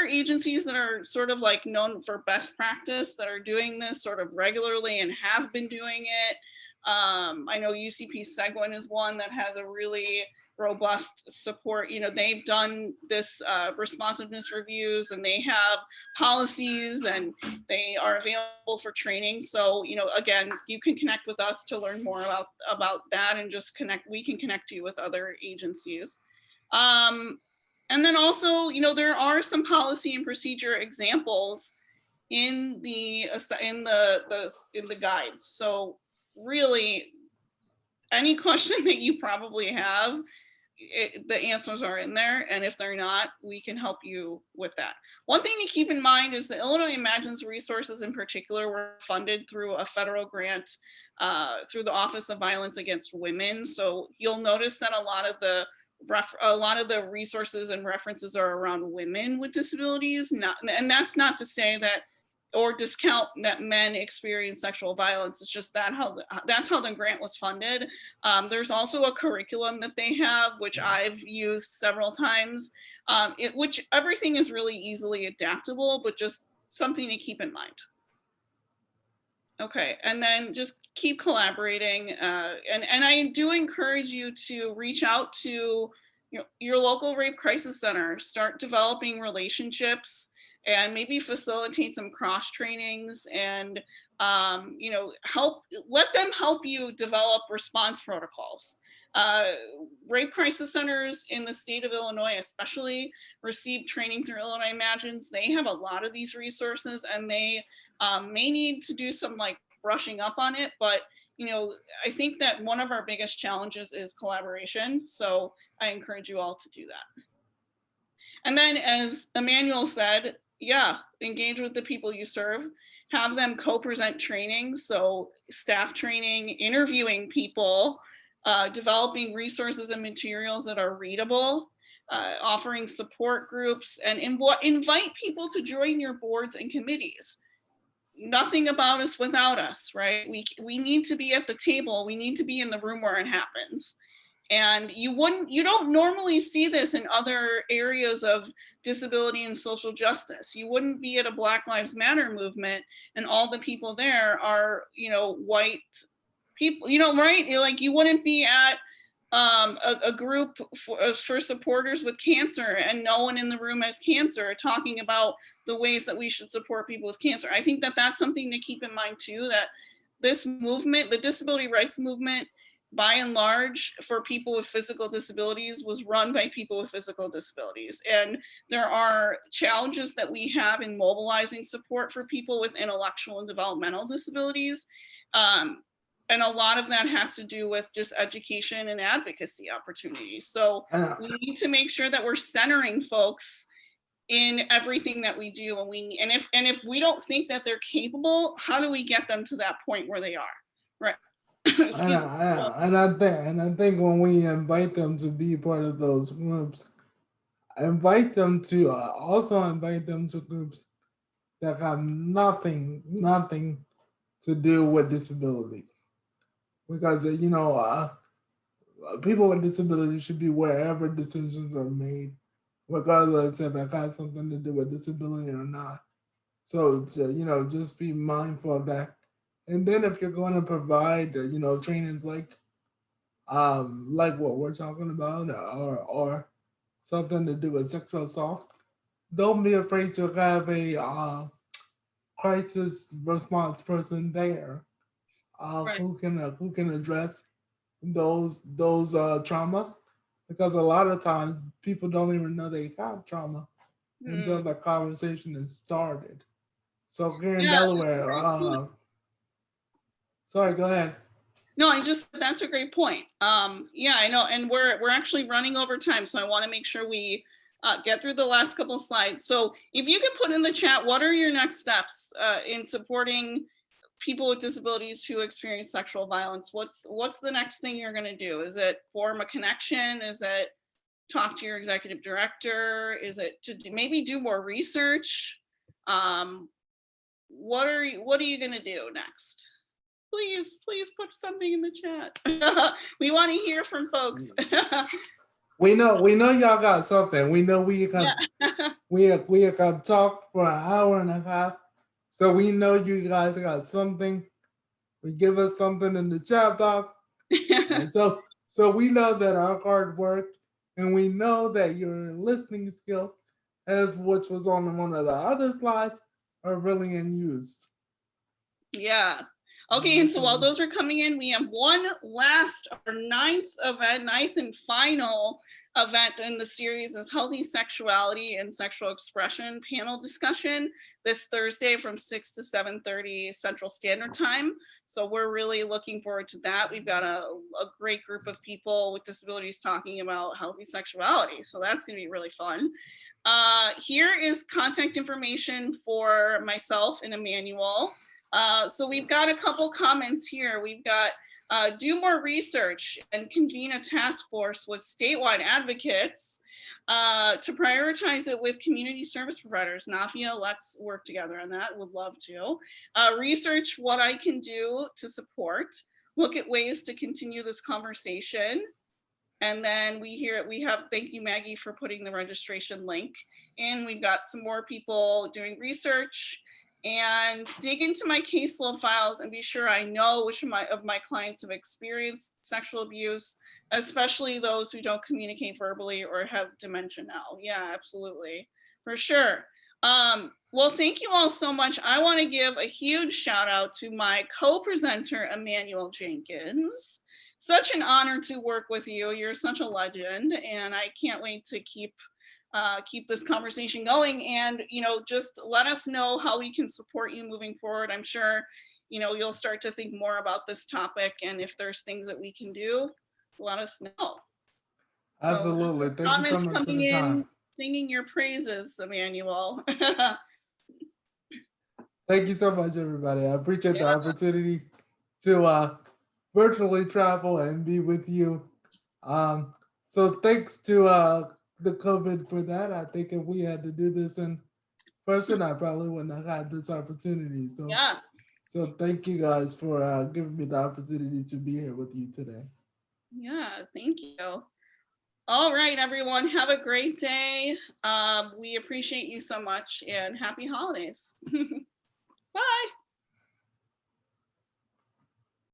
agencies that are sort of like known for best practice that are doing this sort of regularly and have been doing it. I know UCP Seguin is one that has a really robust support. They've done this responsiveness reviews, and they have policies, and they are available for training. So, again, you can connect with us to learn more about that, and just we can connect you with other agencies. And then also, there are some policy and procedure examples in the guides. So really, any question that you probably have, the answers are in there, and if they're not, we can help you with that. One thing to keep in mind is the Illinois Imagines resources in particular were funded through a federal grant through the Office of Violence Against Women. So you'll notice that a lot of the resources and references are around women with disabilities. And that's not to say that or discount that men experience sexual violence. It's just that's how the grant was funded. There's also a curriculum that they have, which I've used several times, which everything is really easily adaptable, but just something to keep in mind. Okay, and then just keep collaborating. And I do encourage you to reach out to your local rape crisis center, start developing relationships, and maybe facilitate some cross trainings, and let them help you develop response protocols. Rape crisis centers in the state of Illinois especially receive training through Illinois Imagines. They have a lot of these resources, and they may need to do some brushing up on it, but I think that one of our biggest challenges is collaboration. So I encourage you all to do that. And then, as Emmanuel said, engage with the people you serve, have them co-present trainings. So staff training, interviewing people, developing resources and materials that are readable, offering support groups, and invite people to join your boards and committees. Nothing about us without us, right? We need to be at the table. We need to be in the room where it happens. And you don't normally see this in other areas of disability and social justice. You wouldn't be at a Black Lives Matter movement and all the people there are, white people, right? You wouldn't be at a group for supporters with cancer and no one in the room has cancer, talking about the ways that we should support people with cancer. I think that that's something to keep in mind too, that this movement, the disability rights movement, by and large, for people with physical disabilities, was run by people with physical disabilities. And there are challenges that we have in mobilizing support for people with intellectual and developmental disabilities. And a lot of that has to do with just education and advocacy opportunities. So we need to make sure that we're centering folks in everything that we do. And if we don't think that they're capable, how do we get them to that point where they are, right? And I think when we invite them to be part of those groups, invite them to also invite them to groups that have nothing to do with disability, because people with disabilities should be wherever decisions are made, regardless if it has something to do with disability or not. So just be mindful of that. And then if you're going to provide trainings like what we're talking about, or something to do with sexual assault, don't be afraid to have a crisis response person there Right. who can address those traumas, because a lot of times people don't even know they have trauma until the conversation is started. So here in Delaware, sorry, go ahead. No, that's a great point. I know, and we're actually running over time, so I want to make sure we get through the last couple slides. So if you can put in the chat, what are your next steps in supporting people with disabilities who experience sexual violence? What's the next thing you're going to do? Is it form a connection? Is it talk to your executive director? Is it to maybe do more research? What are you going to do next? Please put something in the chat. We want to hear from folks. we know y'all got something. We know we can talk for an hour and a half. So we know you guys got something give us something in the chat box. And so we know that our hard work, and we know that your listening skills, as which was on one of the other slides, are really in use. Yeah. Okay, and so while those are coming in, we have one last, our ninth and final event in the series is Healthy Sexuality and Sexual Expression panel discussion this Thursday from 6 to 7:30 Central Standard Time. So we're really looking forward to that. We've got a great group of people with disabilities talking about healthy sexuality. So that's going to be really fun. Here is contact information for myself and Emmanuel. So we've got a couple comments here. We've got do more research and convene a task force with statewide advocates to prioritize it with community service providers. Nafia, let's work together on that. Would love to. Research what I can do to support. Look at ways to continue this conversation. And then we have, thank you, Maggie, for putting the registration link. And we've got some more people doing research and dig into my caseload files and be sure I know which of my clients have experienced sexual abuse, especially those who don't communicate verbally or have dementia now. Yeah, absolutely, for sure. Well, thank you all so much. I want to give a huge shout out to my co-presenter, Emmanuel Jenkins. Such an honor to work with you. You're such a legend, and I can't wait to keep this conversation going. And just let us know how we can support you moving forward. I'm sure you'll start to think more about this topic, and if there's things that we can do, let us know. Absolutely. So, thank you so much for the time. Singing your praises, Emmanuel. Thank you so much, everybody. I appreciate the opportunity to virtually travel and be with you. So thanks to the COVID for that. I think if we had to do this in person, I probably wouldn't have had this opportunity. So yeah. So thank you guys for giving me the opportunity to be here with you today. Yeah, thank you. All right, everyone, have a great day. We appreciate you so much and happy holidays. Bye.